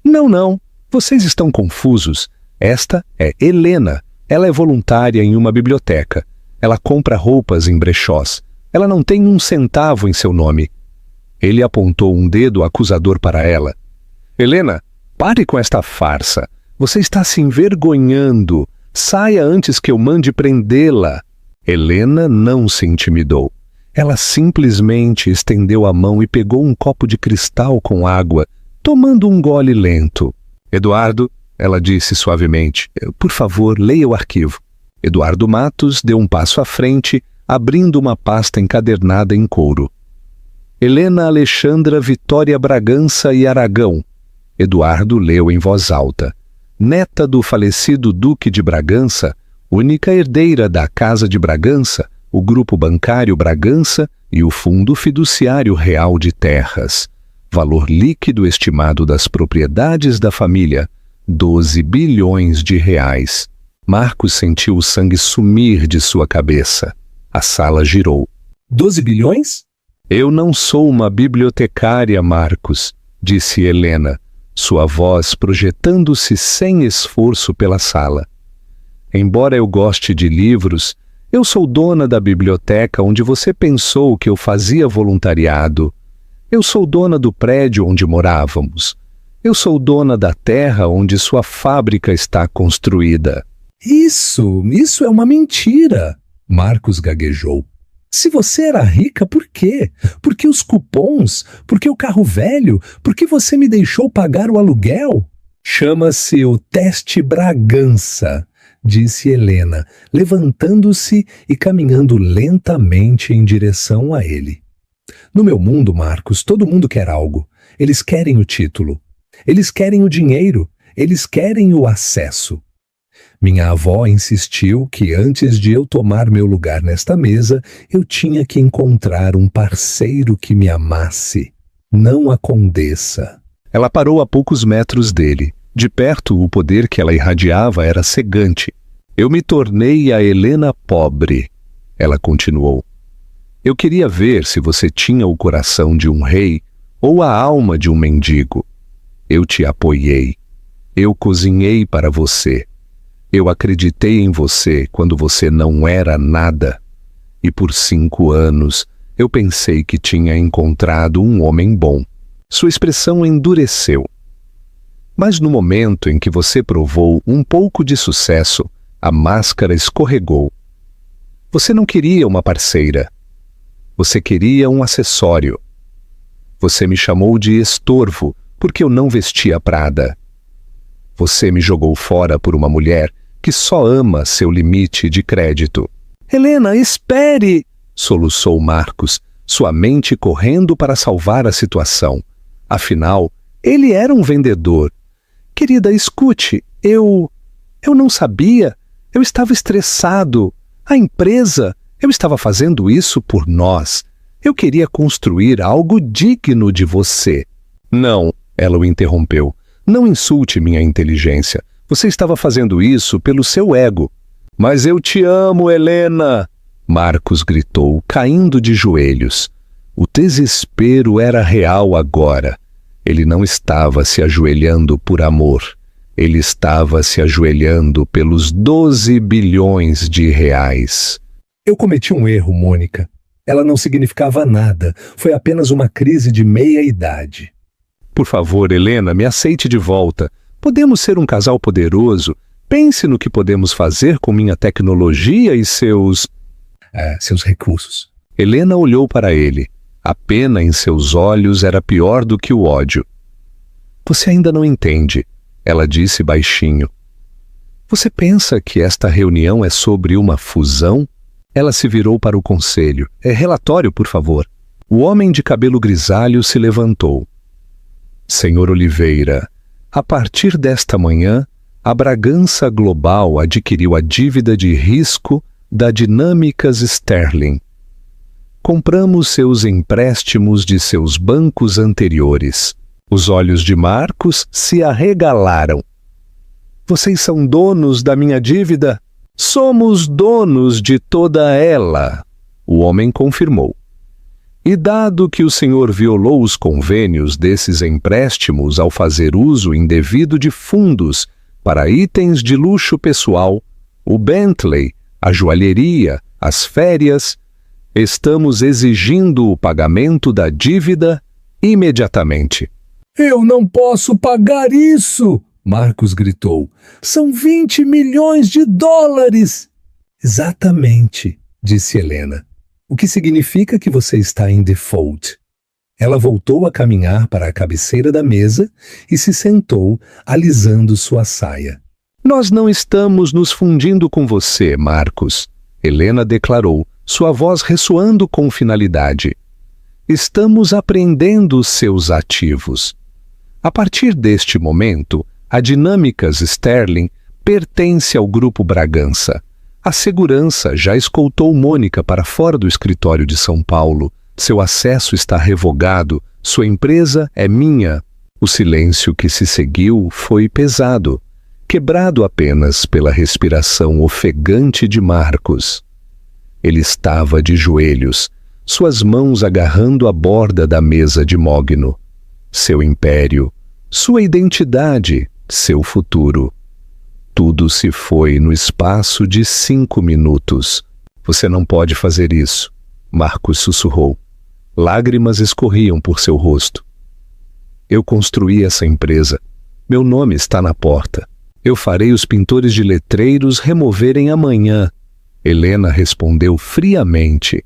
Speaker 1: Não, vocês estão confusos. Esta é Helena. Ela é voluntária em uma biblioteca. Ela compra roupas em brechós. Ela não tem um centavo em seu nome. Ele apontou um dedo acusador para ela. Helena, pare com esta farsa. Você está se envergonhando. Saia antes que eu mande prendê-la. Helena não se intimidou. Ela simplesmente estendeu a mão e pegou um copo de cristal com água, tomando um gole lento. Eduardo, ela disse suavemente, por favor, leia o arquivo. Eduardo Matos deu um passo à frente, abrindo uma pasta encadernada em couro. Helena Alexandra Vitória Bragança e Aragão. Eduardo leu em voz alta. Neta do falecido Duque de Bragança, única herdeira da Casa de Bragança, o Grupo Bancário Bragança e o Fundo Fiduciário Real de Terras. Valor líquido estimado das propriedades da família, 12 bilhões de reais. Marcos sentiu o sangue sumir de sua cabeça. A sala girou.
Speaker 2: 12 bilhões?
Speaker 1: Eu não sou uma bibliotecária, Marcos, disse Helena, sua voz projetando-se sem esforço pela sala. Embora eu goste de livros, eu sou dona da biblioteca onde você pensou que eu fazia voluntariado. Eu sou dona do prédio onde morávamos. Eu sou dona da terra onde sua fábrica está construída.
Speaker 2: Isso é uma mentira, Marcos gaguejou. Se você era rica, por quê? Por que os cupons? Por que o carro velho? Por que você me deixou pagar o aluguel? Chama-se o teste Bragança, disse Helena, levantando-se e caminhando lentamente em direção a ele. No meu mundo, Marcos, todo mundo quer algo. Eles querem o título. Eles querem o dinheiro. Eles querem o acesso. Minha avó insistiu que antes de eu tomar meu lugar nesta mesa, eu tinha que encontrar um parceiro que me amasse, não a condessa.
Speaker 1: Ela parou a poucos metros dele. De perto, o poder que ela irradiava era cegante. Eu me tornei a Helena pobre, ela continuou. Eu queria ver se você tinha o coração de um rei ou a alma de um mendigo. Eu te apoiei. Eu cozinhei para você. Eu acreditei em você quando você não era nada. E por 5 anos eu pensei que tinha encontrado um homem bom. Sua expressão endureceu. Mas no momento em que você provou um pouco de sucesso, a máscara escorregou. Você não queria uma parceira. Você queria um acessório. Você me chamou de estorvo porque eu não vestia Prada. Você me jogou fora por uma mulher que só ama seu limite de crédito. Helena, espere! Soluçou Marcos, sua mente correndo para salvar a situação. Afinal, ele era um vendedor. Querida, escute, eu não sabia. Eu estava estressado. A empresa, eu estava fazendo isso por nós. Eu queria construir algo digno de você. Não, ela o interrompeu. Não insulte minha inteligência. Você estava fazendo isso pelo seu ego. Mas eu te amo, Helena! Marcos gritou, caindo de joelhos. O desespero era real agora. Ele não estava se ajoelhando por amor. Ele estava se ajoelhando pelos 12 bilhões de reais.
Speaker 2: Eu cometi um erro, Mônica. Ela não significava nada. Foi apenas uma crise de meia-idade.
Speaker 1: Por favor, Helena, me aceite de volta. Podemos ser um casal poderoso. Pense no que podemos fazer com minha tecnologia e seus
Speaker 2: recursos.
Speaker 1: Helena olhou para ele. A pena em seus olhos era pior do que o ódio. Você ainda não entende, ela disse baixinho. Você pensa que esta reunião é sobre uma fusão? Ela se virou para o conselho. Relatório, por favor. O homem de cabelo grisalho se levantou. Senhor Oliveira, a partir desta manhã, a Bragança Global adquiriu a dívida de risco da Dinâmicas Sterling. Compramos seus empréstimos de seus bancos anteriores. Os olhos de Marcos se arregalaram. Vocês são donos da minha dívida? Somos donos de toda ela, o homem confirmou. E dado que o senhor violou os convênios desses empréstimos ao fazer uso indevido de fundos para itens de luxo pessoal, o Bentley, a joalheria, as férias, estamos exigindo o pagamento da dívida imediatamente.
Speaker 2: Eu não posso pagar isso! Marcos gritou. São 20 milhões de dólares! Exatamente, disse Helena. O que significa que você está em default. Ela voltou a caminhar para a cabeceira da mesa e se sentou, alisando sua saia.
Speaker 1: Nós não estamos nos fundindo com você, Marcos, Helena declarou, sua voz ressoando com finalidade. Estamos apreendendo seus ativos. A partir deste momento, a Dinâmicas Sterling pertence ao Grupo Bragança. A segurança já escoltou Mônica para fora do escritório de São Paulo. Seu acesso está revogado. Sua empresa é minha. O silêncio que se seguiu foi pesado, quebrado apenas pela respiração ofegante de Marcos. Ele estava de joelhos, suas mãos agarrando a borda da mesa de mogno. Seu império, sua identidade, seu futuro. Tudo se foi no espaço de 5 minutos. Você não pode fazer isso, Marcos sussurrou. Lágrimas escorriam por seu rosto. Eu construí essa empresa. Meu nome está na porta. Eu farei os pintores de letreiros removerem amanhã. Helena respondeu friamente.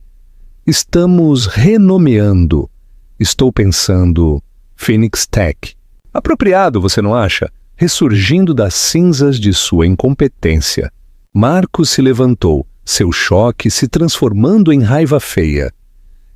Speaker 1: Estamos renomeando. Estou pensando Phoenix Tech. Apropriado, você não acha? Ressurgindo das cinzas de sua incompetência. Marcos se levantou, seu choque se transformando em raiva feia.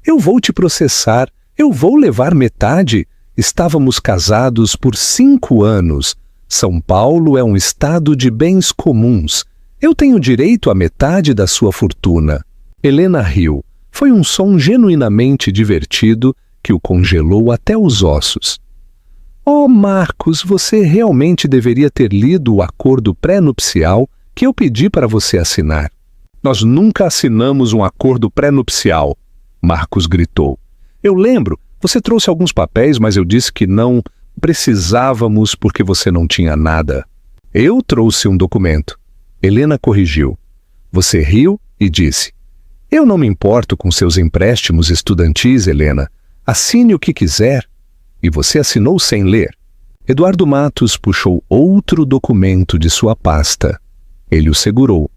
Speaker 1: Eu vou te processar, eu vou levar metade. Estávamos casados por 5 anos. São Paulo é um estado de bens comuns. Eu tenho direito à metade da sua fortuna. Helena riu. Foi um som genuinamente divertido que o congelou até os ossos. Oh, Marcos, você realmente deveria ter lido o acordo pré-nupcial que eu pedi para você assinar. Nós nunca assinamos um acordo pré-nupcial, Marcos gritou. Eu lembro, você trouxe alguns papéis, mas eu disse que não precisávamos porque você não tinha nada. Eu trouxe um documento. Helena corrigiu. Você riu e disse: eu não me importo com seus empréstimos estudantis, Helena. Assine o que quiser. E você assinou sem ler. Eduardo Matos puxou outro documento de sua pasta. Ele o segurou.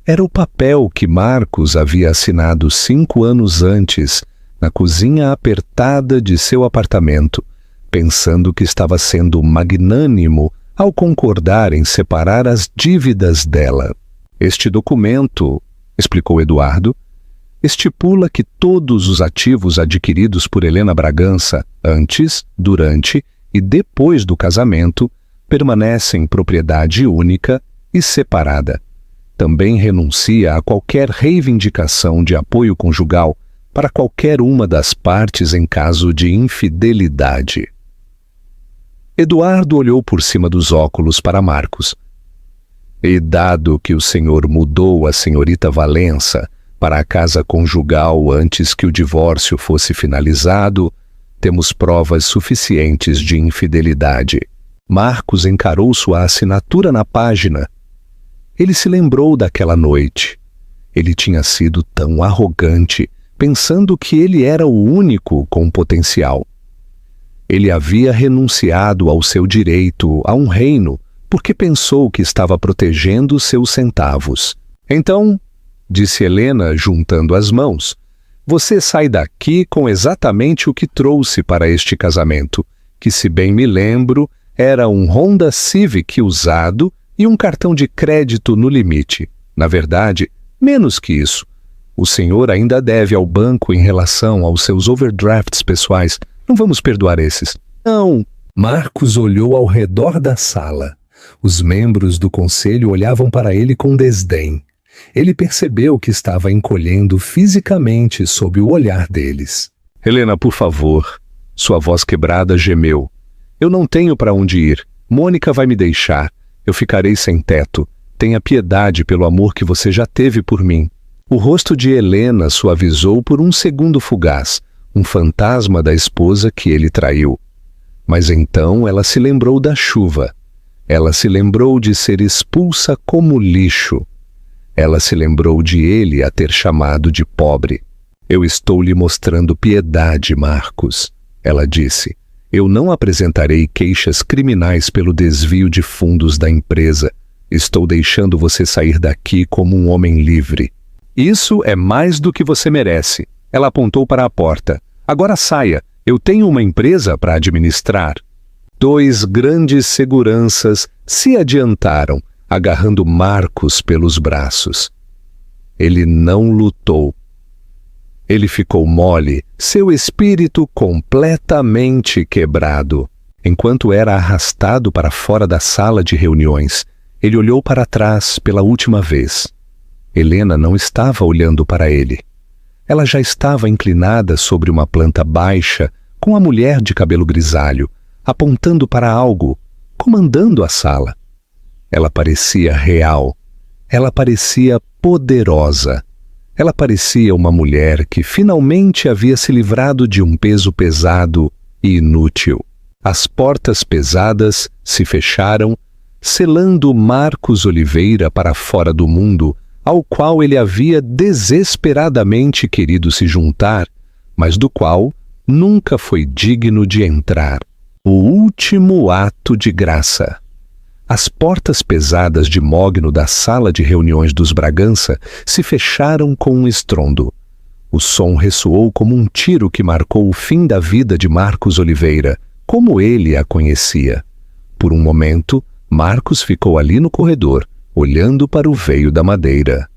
Speaker 1: Era o papel que Marcos havia assinado 5 anos antes, na cozinha apertada de seu apartamento, pensando que estava sendo magnânimo ao concordar em separar as dívidas dela. Este documento, explicou Eduardo, estipula que todos os ativos adquiridos por Helena Bragança antes, durante e depois do casamento permanecem propriedade única e separada. Também renuncia a qualquer reivindicação de apoio conjugal para qualquer uma das partes em caso de infidelidade. Eduardo olhou por cima dos óculos para Marcos. E dado que o senhor mudou a senhorita Valença para a casa conjugal antes que o divórcio fosse finalizado, temos provas suficientes de infidelidade. Marcos encarou sua assinatura na página. Ele se lembrou daquela noite. Ele tinha sido tão arrogante, pensando que ele era o único com potencial. Ele havia renunciado ao seu direito a um reino porque pensou que estava protegendo seus centavos. Então, disse Helena, juntando as mãos, você sai daqui com exatamente o que trouxe para este casamento, que, se bem me lembro, era um Honda Civic usado e um cartão de crédito no limite. Na verdade, menos que isso. O senhor ainda deve ao banco em relação aos seus overdrafts pessoais. Não vamos perdoar esses. Não. Marcos olhou ao redor da sala. Os membros do conselho olhavam para ele com desdém. Ele percebeu que estava encolhendo fisicamente sob o olhar deles. Helena, por favor. Sua voz quebrada gemeu. Eu não tenho para onde ir. Mônica vai me deixar. Eu ficarei sem teto. Tenha piedade pelo amor que você já teve por mim. O rosto de Helena suavizou por um segundo fugaz, um fantasma da esposa que ele traiu. Mas então ela se lembrou da chuva. Ela se lembrou de ser expulsa como lixo. Ela se lembrou de ele a ter chamado de pobre. Eu estou lhe mostrando piedade, Marcos. Ela disse. Eu não apresentarei queixas criminais pelo desvio de fundos da empresa. Estou deixando você sair daqui como um homem livre. Isso é mais do que você merece. Ela apontou para a porta. Agora saia, eu tenho uma empresa para administrar. 2 grandes seguranças se adiantaram, agarrando Marcos pelos braços. Ele não lutou. Ele ficou mole, seu espírito completamente quebrado. Enquanto era arrastado para fora da sala de reuniões, ele olhou para trás pela última vez. Helena não estava olhando para ele. Ela já estava inclinada sobre uma planta baixa, com a mulher de cabelo grisalho, apontando para algo, comandando a sala. Ela parecia real. Ela parecia poderosa. Ela parecia uma mulher que finalmente havia se livrado de um peso pesado e inútil. As portas pesadas se fecharam, selando Marcos Oliveira para fora do mundo, ao qual ele havia desesperadamente querido se juntar, mas do qual nunca foi digno de entrar. O último ato de graça. As portas pesadas de mogno da sala de reuniões dos Bragança se fecharam com um estrondo. O som ressoou como um tiro que marcou o fim da vida de Marcos Oliveira, como ele a conhecia. Por um momento, Marcos ficou ali no corredor, olhando para o veio da madeira.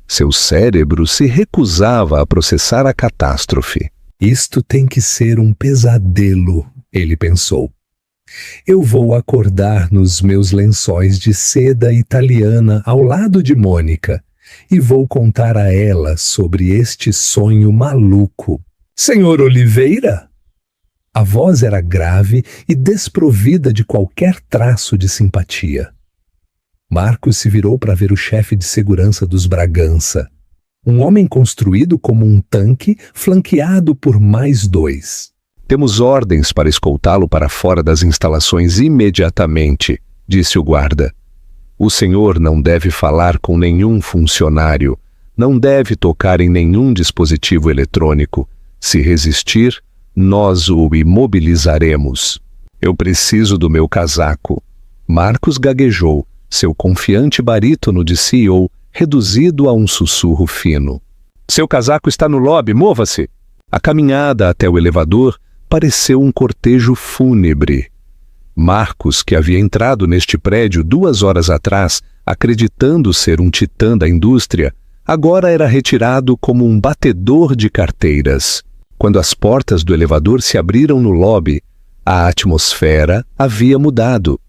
Speaker 1: Seu cérebro se recusava a processar a catástrofe. Isto tem que ser um pesadelo, ele pensou. Eu vou acordar nos meus lençóis de seda italiana ao lado de Mônica e vou contar a ela sobre este sonho maluco. Senhor Oliveira? A voz era grave e desprovida de qualquer traço de simpatia. Marcos se virou para ver o chefe de segurança dos Bragança, um homem construído como um tanque, flanqueado por mais 2. Temos ordens para escoltá-lo para fora das instalações imediatamente, disse o guarda. O senhor não deve falar com nenhum funcionário, não deve tocar em nenhum dispositivo eletrônico. Se resistir, nós o imobilizaremos. Eu preciso do meu casaco. Marcos gaguejou, seu confiante barítono de CEO reduzido a um sussurro fino. Seu casaco está no lobby, mova-se! A caminhada até o elevador pareceu um cortejo fúnebre. Marcos, que havia entrado neste prédio 2 horas atrás, acreditando ser um titã da indústria, agora era retirado como um batedor de carteiras. Quando as portas do elevador se abriram no lobby, a atmosfera havia mudado.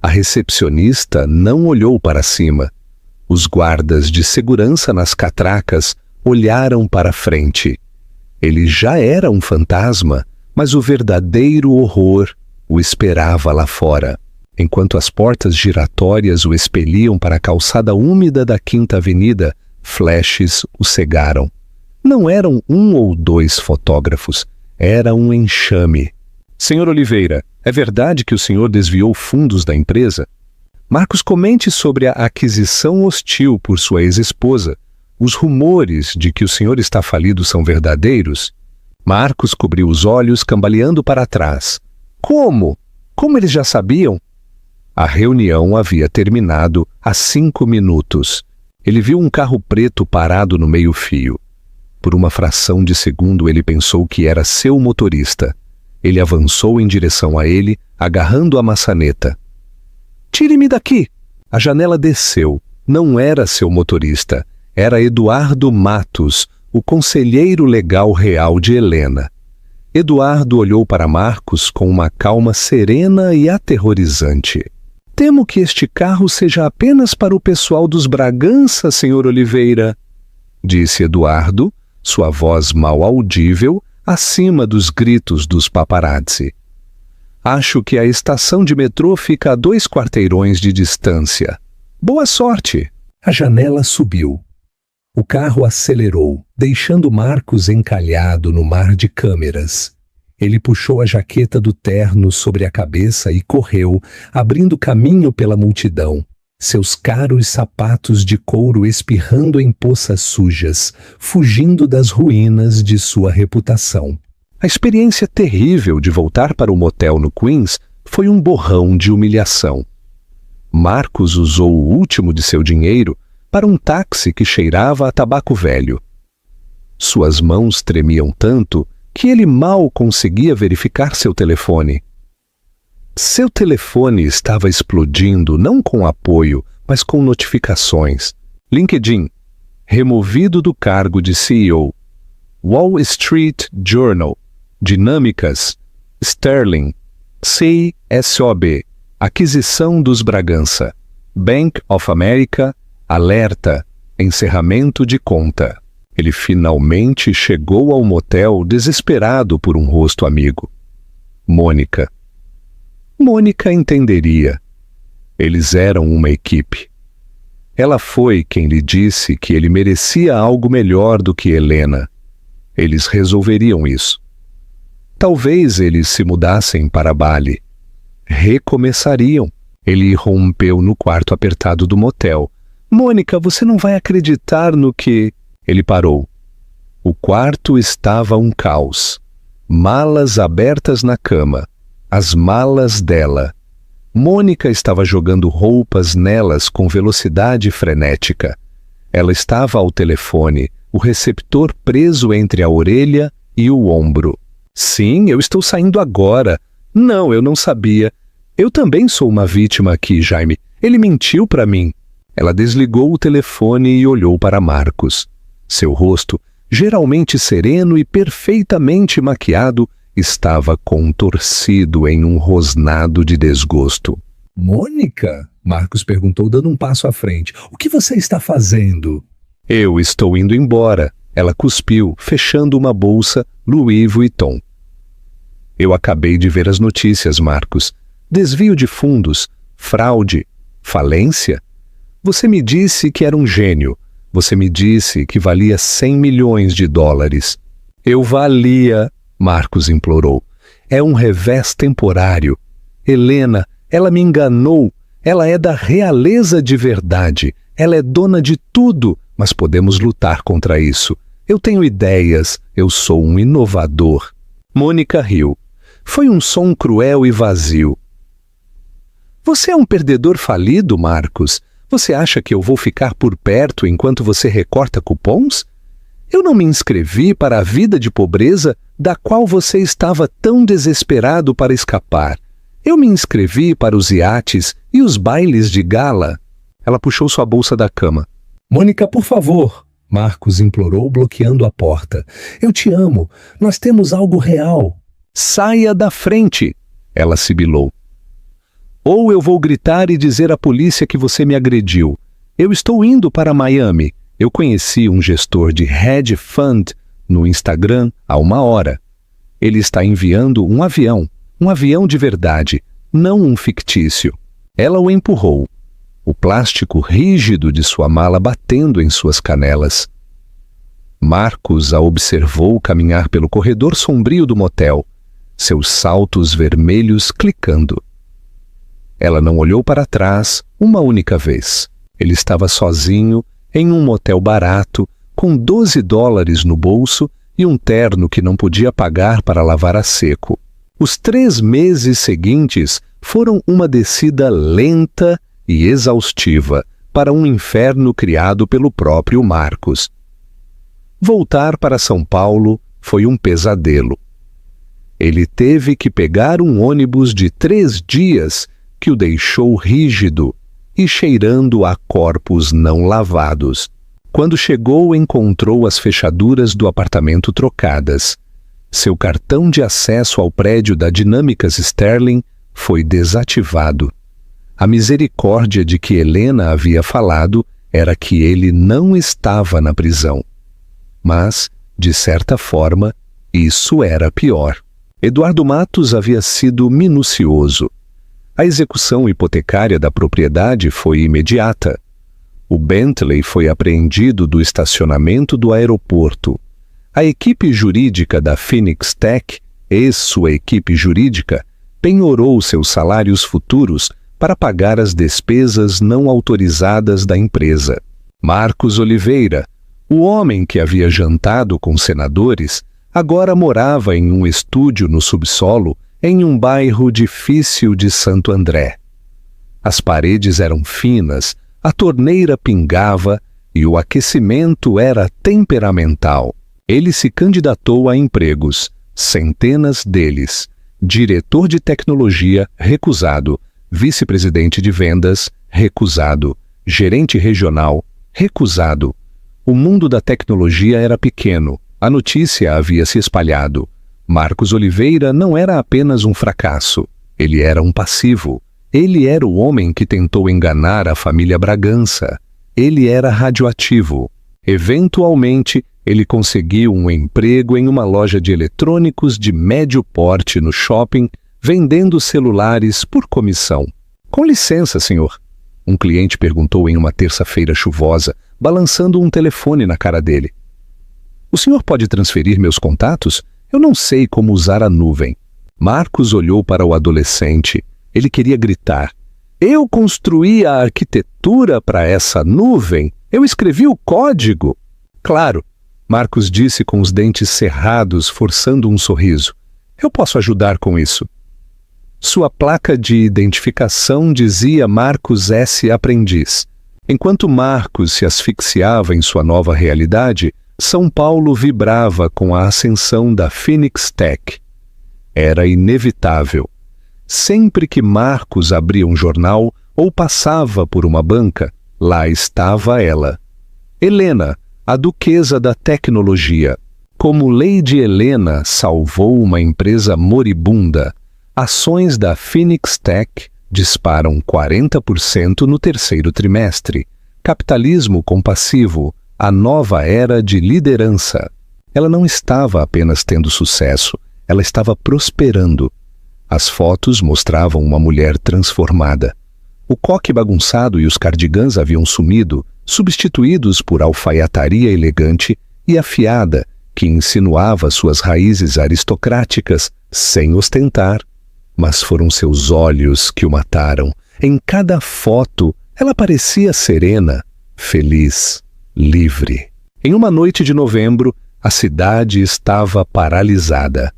Speaker 1: A recepcionista não olhou para cima. Os guardas de segurança nas catracas olharam para frente. Ele já era um fantasma, mas o verdadeiro horror o esperava lá fora. Enquanto as portas giratórias o expeliam para a calçada úmida da Quinta Avenida, flashes o cegaram. Não eram 1 ou 2 fotógrafos, era um enxame. Senhor Oliveira, é verdade que o senhor desviou fundos da empresa? Marcos, comente sobre a aquisição hostil por sua ex-esposa. Os rumores de que o senhor está falido são verdadeiros? Marcos cobriu os olhos, cambaleando para trás. Como? Como eles já sabiam? A reunião havia terminado há 5 minutos. Ele viu um carro preto parado no meio-fio. Por uma fração de segundo ele pensou que era seu motorista. Ele avançou em direção a ele, agarrando a maçaneta. Tire-me daqui! A janela desceu. Não era seu motorista. Era Eduardo Matos, o conselheiro legal real de Helena. Eduardo olhou para Marcos com uma calma serena e aterrorizante. Temo que este carro seja apenas para o pessoal dos Bragança, senhor Oliveira, disse Eduardo, sua voz mal audível, acima dos gritos dos paparazzi. Acho que a estação de metrô fica a 2 quarteirões de distância. Boa sorte! A janela subiu. O carro acelerou, deixando Marcos encalhado no mar de câmeras. Ele puxou a jaqueta do terno sobre a cabeça e correu, abrindo caminho pela multidão, seus caros sapatos de couro espirrando em poças sujas, fugindo das ruínas de sua reputação. A experiência terrível de voltar para o motel no Queens foi um borrão de humilhação. Marcos usou o último de seu dinheiro, para um táxi que cheirava a tabaco velho. Suas mãos tremiam tanto que ele mal conseguia verificar seu telefone. Seu telefone estava explodindo não com apoio, mas com notificações. LinkedIn, removido do cargo de CEO. Wall Street Journal, Dinâmicas, Sterling, CSOB, aquisição dos Bragança, Bank of America, alerta, encerramento de conta. Ele finalmente chegou ao motel desesperado por um rosto amigo. Mônica. Mônica entenderia. Eles eram uma equipe. Ela foi quem lhe disse que ele merecia algo melhor do que Helena. Eles resolveriam isso. Talvez eles se mudassem para Bali. Recomeçariam. Ele irrompeu no quarto apertado do motel. Mônica, você não vai acreditar no que... Ele parou. O quarto estava um caos. Malas abertas na cama. As malas dela. Mônica estava jogando roupas nelas com velocidade frenética. Ela estava ao telefone, o receptor preso entre a orelha e o ombro. Sim, eu estou saindo agora. Não, eu não sabia. Eu também sou uma vítima aqui, Jaime. Ele mentiu para mim. Ela desligou o telefone e olhou para Marcos. Seu rosto, geralmente sereno e perfeitamente maquiado, estava contorcido em um rosnado de desgosto.
Speaker 2: Mônica? Marcos perguntou, dando um passo à frente. O que você está fazendo?
Speaker 1: Eu estou indo embora. Ela cuspiu, fechando uma bolsa Louis Vuitton. Eu acabei de ver as notícias, Marcos. Desvio de fundos, fraude, falência. Você me disse que era um gênio. Você me disse que valia 100 milhões de dólares. Eu valia, Marcos implorou. É um revés temporário. Helena, ela me enganou. Ela é da realeza de verdade. Ela é dona de tudo, mas podemos lutar contra isso. Eu tenho ideias, eu sou um inovador. Mônica riu. Foi um som cruel e vazio. Você é um perdedor falido, Marcos? Você acha que eu vou ficar por perto enquanto você recorta cupons? Eu não me inscrevi para a vida de pobreza da qual você estava tão desesperado para escapar. Eu me inscrevi para os iates e os bailes de gala. Ela puxou sua bolsa da cama.
Speaker 2: Mônica, por favor, Marcos implorou, bloqueando a porta. Eu te amo. Nós temos algo real.
Speaker 1: Saia da frente, ela sibilou. Ou eu vou gritar e dizer à polícia que você me agrediu. Eu estou indo para Miami. Eu conheci um gestor de hedge fund no Instagram há 1 hora. Ele está enviando um avião de verdade, não um fictício. Ela o empurrou, o plástico rígido de sua mala batendo em suas canelas. Marcos a observou caminhar pelo corredor sombrio do motel, seus saltos vermelhos clicando. Ela não olhou para trás uma única vez. Ele estava sozinho em um motel barato, com 12 dólares no bolso e um terno que não podia pagar para lavar a seco. Os 3 meses seguintes foram uma descida lenta e exaustiva para um inferno criado pelo próprio Marcos. Voltar para São Paulo foi um pesadelo. Ele teve que pegar um ônibus de 3 dias que o deixou rígido e cheirando a corpos não lavados. Quando chegou, encontrou as fechaduras do apartamento trocadas. Seu cartão de acesso ao prédio da Dinâmicas Sterling foi desativado. A misericórdia de que Helena havia falado era que ele não estava na prisão. Mas, de certa forma, isso era pior. Eduardo Matos havia sido minucioso. A execução hipotecária da propriedade foi imediata. O Bentley foi apreendido do estacionamento do aeroporto. A equipe jurídica da Phoenix Tech, ex-sua equipe jurídica, penhorou seus salários futuros para pagar as despesas não autorizadas da empresa. Marcos Oliveira, o homem que havia jantado com senadores, agora morava em um estúdio no subsolo em um bairro difícil de Santo André. As paredes eram finas, A torneira pingava e o aquecimento era temperamental. Ele se candidatou a empregos, centenas deles. Diretor de tecnologia, recusado. Vice-presidente de vendas, recusado. Gerente regional, recusado. O mundo da tecnologia era pequeno. A notícia havia se espalhado. Marcos Oliveira não era apenas um fracasso. Ele era um passivo. Ele era o homem que tentou enganar a família Bragança. Ele era radioativo. Eventualmente, ele conseguiu um emprego em uma loja de eletrônicos de médio porte no shopping, vendendo celulares por comissão. Com licença, senhor. Um cliente perguntou em uma terça-feira chuvosa, balançando um telefone na cara dele. O senhor pode transferir meus contatos? Eu não sei como usar a nuvem. Marcos olhou para o adolescente. Ele queria gritar. Eu construí a arquitetura para essa nuvem. Eu escrevi o código. Claro, Marcos disse com os dentes cerrados, forçando um sorriso. Eu posso ajudar com isso. Sua placa de identificação dizia Marcos S. Aprendiz. Enquanto Marcos se asfixiava em sua nova realidade, São Paulo vibrava com a ascensão da Phoenix Tech. Era inevitável. Sempre que Marcos abria um jornal ou passava por uma banca, lá estava ela. Helena, a duquesa da tecnologia. Como Lady Helena salvou uma empresa moribunda, ações da Phoenix Tech disparam 40% no terceiro trimestre. Capitalismo compassivo, a nova era de liderança. Ela não estava apenas tendo sucesso, ela estava prosperando. As fotos mostravam uma mulher transformada. O coque bagunçado e os cardigãs haviam sumido, substituídos por alfaiataria elegante e afiada, que insinuava suas raízes aristocráticas, sem ostentar. Mas foram seus olhos que o mataram. Em cada foto, ela parecia serena, feliz, livre. Em uma noite de novembro, a cidade estava paralisada.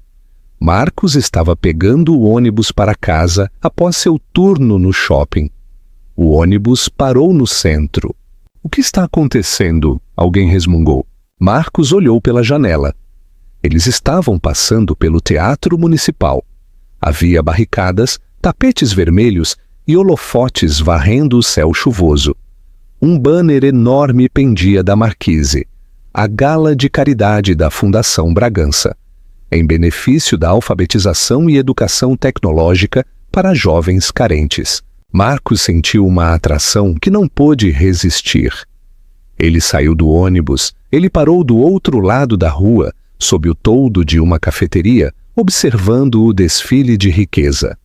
Speaker 1: Marcos estava pegando o ônibus para casa após seu turno no shopping. O ônibus parou no centro. O que está acontecendo? Alguém resmungou. Marcos olhou pela janela. Eles estavam passando pelo Teatro Municipal. Havia barricadas, tapetes vermelhos e holofotes varrendo o céu chuvoso. Um banner enorme pendia da marquise. A Gala de Caridade da Fundação Bragança, em benefício da alfabetização e educação tecnológica para jovens carentes. Marcos sentiu uma atração que não pôde resistir. Ele saiu do ônibus, ele parou do outro lado da rua, sob o toldo de uma cafeteria, observando o desfile de riqueza.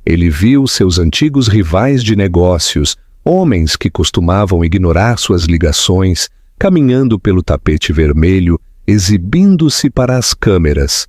Speaker 1: Ele viu seus antigos rivais de negócios, homens que costumavam ignorar suas ligações, caminhando pelo tapete vermelho, exibindo-se para as câmeras.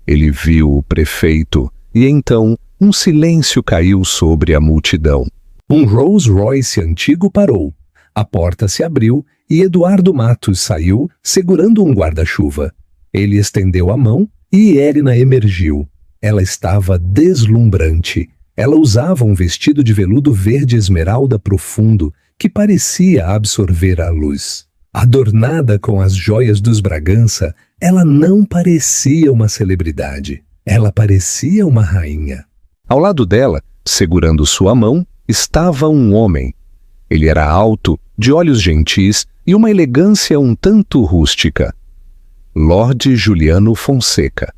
Speaker 1: Ele viu o prefeito, e então um silêncio caiu sobre a multidão. Um Rolls-Royce antigo parou. A porta se abriu e Eduardo Matos saiu, segurando um guarda-chuva. Ele estendeu a mão e Érina emergiu. Ela estava deslumbrante. Ela usava um vestido de veludo verde esmeralda profundo, que parecia absorver a luz. Adornada com as joias dos Bragança, ela não parecia uma celebridade. Ela parecia uma rainha. Ao lado dela, segurando sua mão, estava um homem. Ele era alto, de olhos gentis e uma elegância um tanto rústica. Lorde Juliano Fonseca.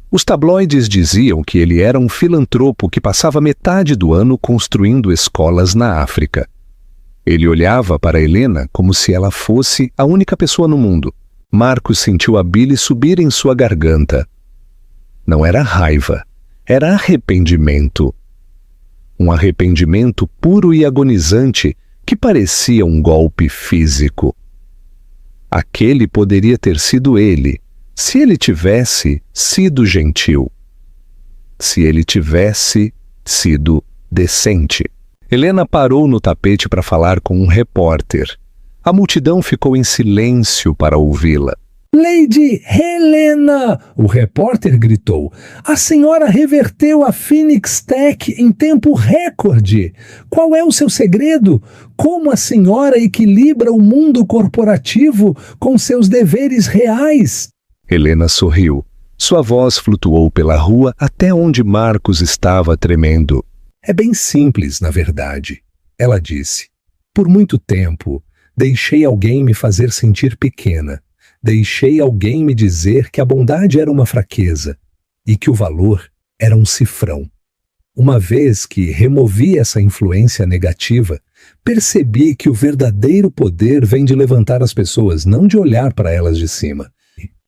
Speaker 1: Os tabloides diziam que ele era um filantropo que passava metade do ano construindo escolas na África. Ele olhava para Helena como se ela fosse a única pessoa no mundo. Marcos sentiu a bile subir em sua garganta. Não era raiva, era arrependimento. Um arrependimento puro e agonizante que parecia um golpe físico. Aquele poderia ter sido ele, se ele tivesse sido gentil. Se ele tivesse sido decente. Helena parou no tapete para falar com um repórter. A multidão ficou em silêncio para ouvi-la.
Speaker 2: Lady Helena! O repórter gritou. A senhora reverteu a Phoenix Tech em tempo recorde. Qual é o seu segredo? Como a senhora equilibra o mundo corporativo com seus deveres reais?
Speaker 1: Helena sorriu. Sua voz flutuou pela rua até onde Marcos estava tremendo.
Speaker 2: É bem simples, na verdade, ela disse. Por muito tempo, deixei alguém me fazer sentir pequena. Deixei alguém me dizer que a bondade era uma fraqueza e que o valor era um cifrão. Uma vez que removi essa influência negativa, percebi que o verdadeiro poder vem de levantar as pessoas, não de olhar para elas de cima.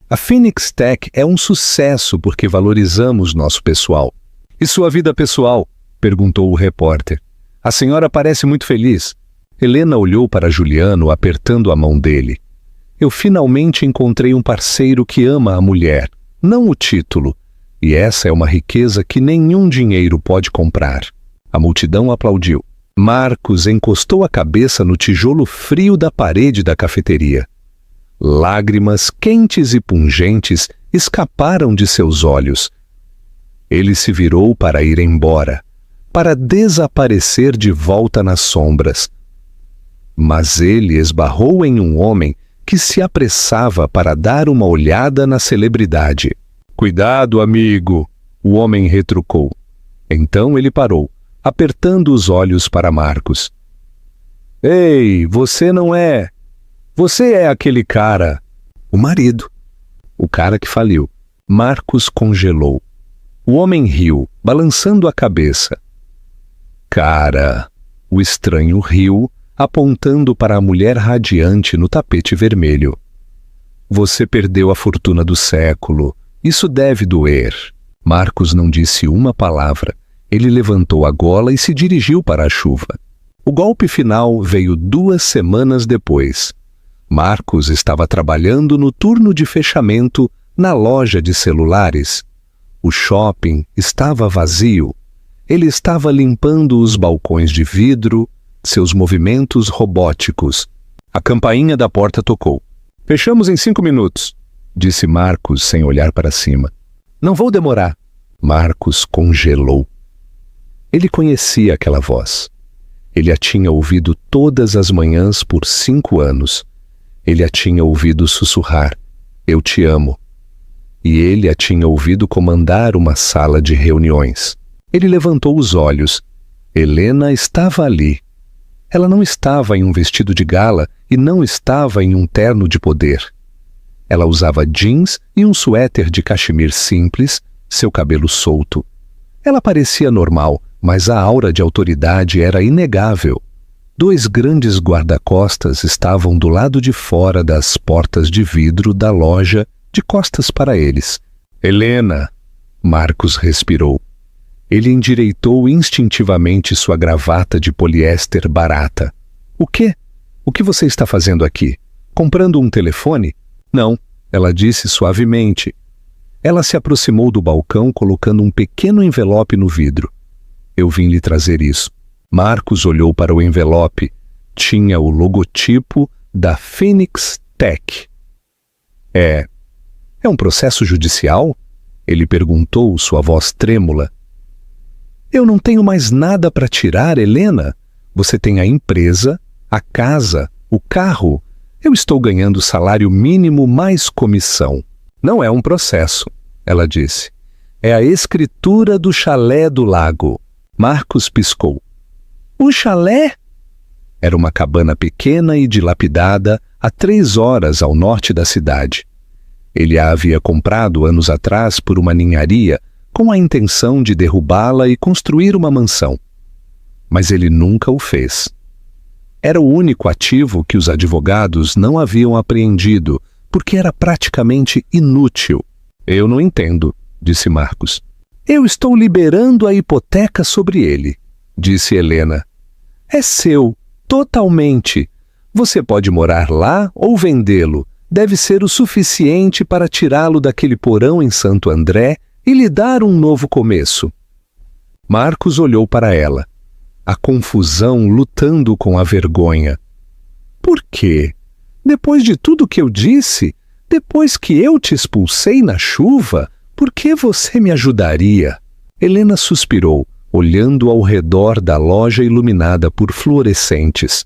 Speaker 1: A Phoenix Tech é um sucesso porque valorizamos nosso pessoal. E sua vida pessoal? Perguntou o repórter. A senhora parece muito feliz. Helena olhou para Juliano apertando a mão dele. Eu finalmente encontrei um parceiro que ama a mulher, não o título. E essa é uma riqueza que nenhum dinheiro pode comprar. A multidão aplaudiu. Marcos encostou a cabeça no tijolo frio da parede da cafeteria. Lágrimas quentes e pungentes escaparam de seus olhos. Ele se virou para ir embora, para desaparecer de volta nas sombras. Mas ele esbarrou em um homem que se apressava para dar uma olhada na celebridade. Cuidado, amigo, o homem retrucou. Então ele parou, apertando os olhos para Marcos. Ei, você não é... Você é aquele cara... O marido. O cara que faliu. Marcos congelou. O homem riu, balançando a cabeça. Cara... O estranho riu, apontando para a mulher radiante no tapete vermelho. Você perdeu a fortuna do século. Isso deve doer. Marcos não disse uma palavra. Ele levantou a gola e se dirigiu para a chuva. O golpe final veio 2 semanas depois. Marcos estava trabalhando no turno de fechamento na loja de celulares. O shopping estava vazio. Ele estava limpando os balcões de vidro, seus movimentos robóticos. A campainha da porta tocou. Fechamos em 5 minutos, disse Marcos sem olhar para cima. Não vou demorar. Marcos congelou. Ele conhecia aquela voz. Ele a tinha ouvido todas as manhãs por 5 anos. Ele a tinha ouvido sussurrar, eu te amo. E ele a tinha ouvido comandar uma sala de reuniões. Ele levantou os olhos. Helena estava ali. Ela não estava em um vestido de gala e não estava em um terno de poder. Ela usava jeans e um suéter de cachemir simples, seu cabelo solto. Ela parecia normal, mas a aura de autoridade era inegável. 2 grandes guarda-costas estavam do lado de fora das portas de vidro da loja, de costas para eles. Helena! Marcos respirou. Ele endireitou instintivamente sua gravata de poliéster barata. O quê? O que você está fazendo aqui? Comprando um telefone? Não, ela disse suavemente. Ela se aproximou do balcão colocando um pequeno envelope no vidro. Eu vim lhe trazer isso. Marcos olhou para o envelope. Tinha o logotipo da Phoenix Tech. É um processo judicial? Ele perguntou, sua voz trêmula. Eu não tenho mais nada para tirar, Helena. Você tem a empresa, a casa, o carro. Eu estou ganhando salário mínimo mais comissão. Não é um processo, ela disse. É a escritura do chalé do lago. Marcos piscou. Um chalé? Era uma cabana pequena e dilapidada a 3 horas ao norte da cidade. Ele a havia comprado anos atrás por uma ninharia com a intenção de derrubá-la e construir uma mansão. Mas ele nunca o fez. Era o único ativo que os advogados não haviam apreendido, porque era praticamente inútil. Eu não entendo, disse Marcos. Eu estou liberando a hipoteca sobre ele, disse Helena. É seu, totalmente. Você pode morar lá ou vendê-lo. Deve ser o suficiente para tirá-lo daquele porão em Santo André e lhe dar um novo começo. Marcos olhou para ela, a confusão lutando com a vergonha. Por quê? Depois de tudo que eu disse, Depois que eu te expulsei na chuva, por que você me ajudaria? Helena suspirou, olhando ao redor da loja iluminada por fluorescentes.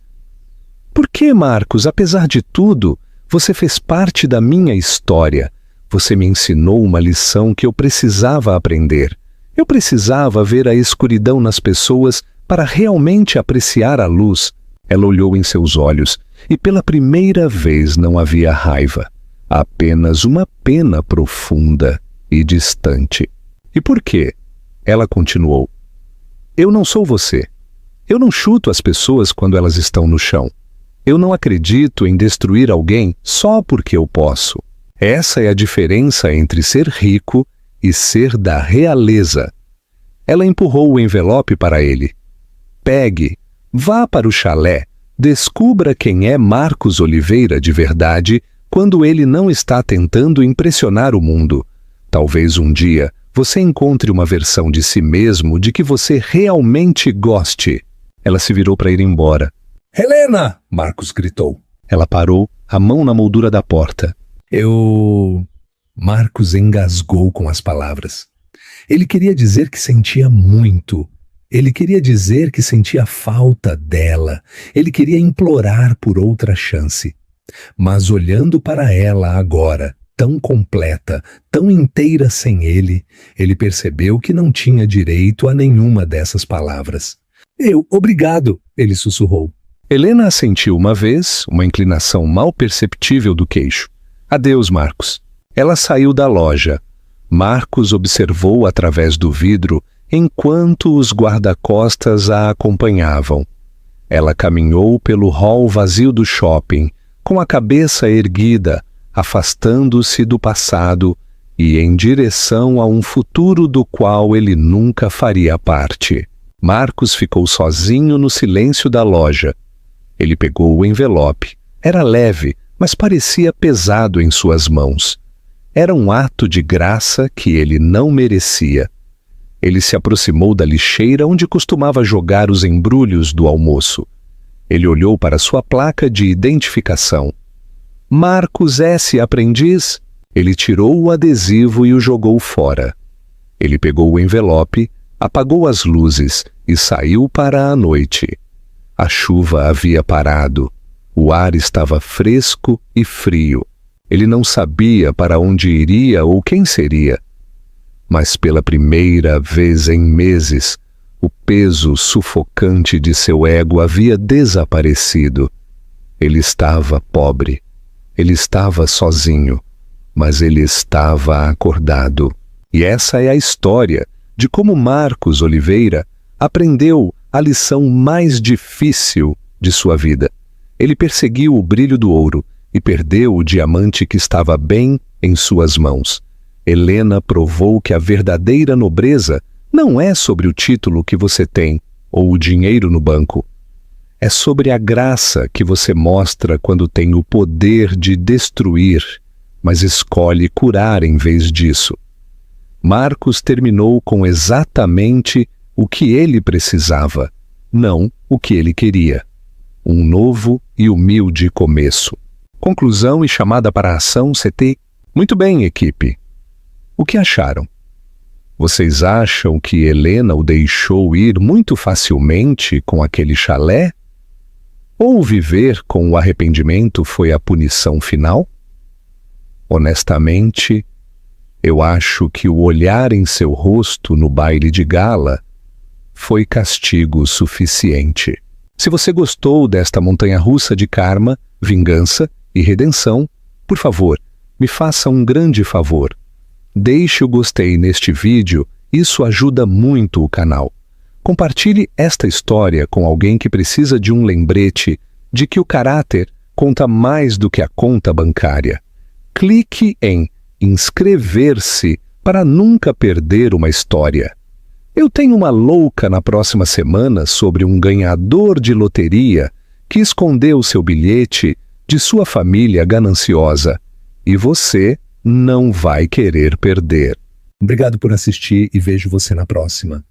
Speaker 1: Por que, Marcos, apesar de tudo, você fez parte da minha história? Você me ensinou uma lição que eu precisava aprender. Eu precisava ver a escuridão nas pessoas para realmente apreciar a luz. Ela olhou em seus olhos e pela primeira vez não havia raiva, apenas uma pena profunda e distante. E por quê? Ela continuou. Eu não sou você. Eu não chuto as pessoas quando elas estão no chão. Eu não acredito em destruir alguém só porque eu posso. Essa é a diferença entre ser rico e ser da realeza. Ela empurrou o envelope para ele. Pegue, vá para o chalé, descubra quem é Marcos Oliveira de verdade quando ele não está tentando impressionar o mundo. Talvez um dia você encontre uma versão de si mesmo de que você realmente goste. Ela se virou para ir embora.
Speaker 2: Helena! Marcos gritou.
Speaker 1: Ela parou, a mão na moldura da porta.
Speaker 2: Marcos engasgou com as palavras. Ele queria dizer que sentia muito. Ele queria dizer que sentia falta dela. Ele queria implorar por outra chance. Mas olhando para ela agora, tão completa, tão inteira sem ele, ele percebeu que não tinha direito a nenhuma dessas palavras. Obrigado, ele sussurrou.
Speaker 1: Helena assentiu uma vez, uma inclinação mal perceptível do queixo. Adeus, Marcos. Ela saiu da loja. Marcos observou através do vidro enquanto os guarda-costas a acompanhavam. Ela caminhou pelo hall vazio do shopping, com a cabeça erguida, afastando-se do passado e em direção a um futuro do qual ele nunca faria parte. Marcos ficou sozinho no silêncio da loja. Ele pegou o envelope. Era leve, mas parecia pesado em suas mãos. Era um ato de graça que ele não merecia. Ele se aproximou da lixeira onde costumava jogar os embrulhos do almoço. Ele olhou para sua placa de identificação. Marcos S. Aprendiz. Ele tirou o adesivo e o jogou fora. Ele pegou o envelope, apagou as luzes e saiu para a noite. A chuva havia parado. O ar estava fresco e frio. Ele não sabia para onde iria ou quem seria. Mas pela primeira vez em meses, o peso sufocante de seu ego havia desaparecido. Ele estava pobre. Ele estava sozinho. Mas ele estava acordado. E essa é a história de como Marcos Oliveira aprendeu a lição mais difícil de sua vida. Ele perseguiu o brilho do ouro e perdeu o diamante que estava bem em suas mãos. Helena provou que a verdadeira nobreza não é sobre o título que você tem ou o dinheiro no banco. É sobre a graça que você mostra quando tem o poder de destruir, mas escolhe curar em vez disso. Marcos terminou com exatamente o que ele precisava, não o que ele queria. Um novo e humilde começo. Conclusão e chamada para a ação CT. Muito bem, equipe. O que acharam? Vocês acham que Helena o deixou ir muito facilmente com aquele chalé? Ou viver com o arrependimento foi a punição final? Honestamente, eu acho que o olhar em seu rosto no baile de gala foi castigo suficiente. Se você gostou desta montanha-russa de karma, vingança e redenção, por favor, me faça um grande favor. Deixe o gostei neste vídeo, isso ajuda muito o canal. Compartilhe esta história com alguém que precisa de um lembrete de que o caráter conta mais do que a conta bancária. Clique em inscrever-se para nunca perder uma história. Eu tenho uma louca na próxima semana sobre um ganhador de loteria que escondeu seu bilhete de sua família gananciosa. E você não vai querer perder.
Speaker 2: Obrigado por assistir e vejo você na próxima.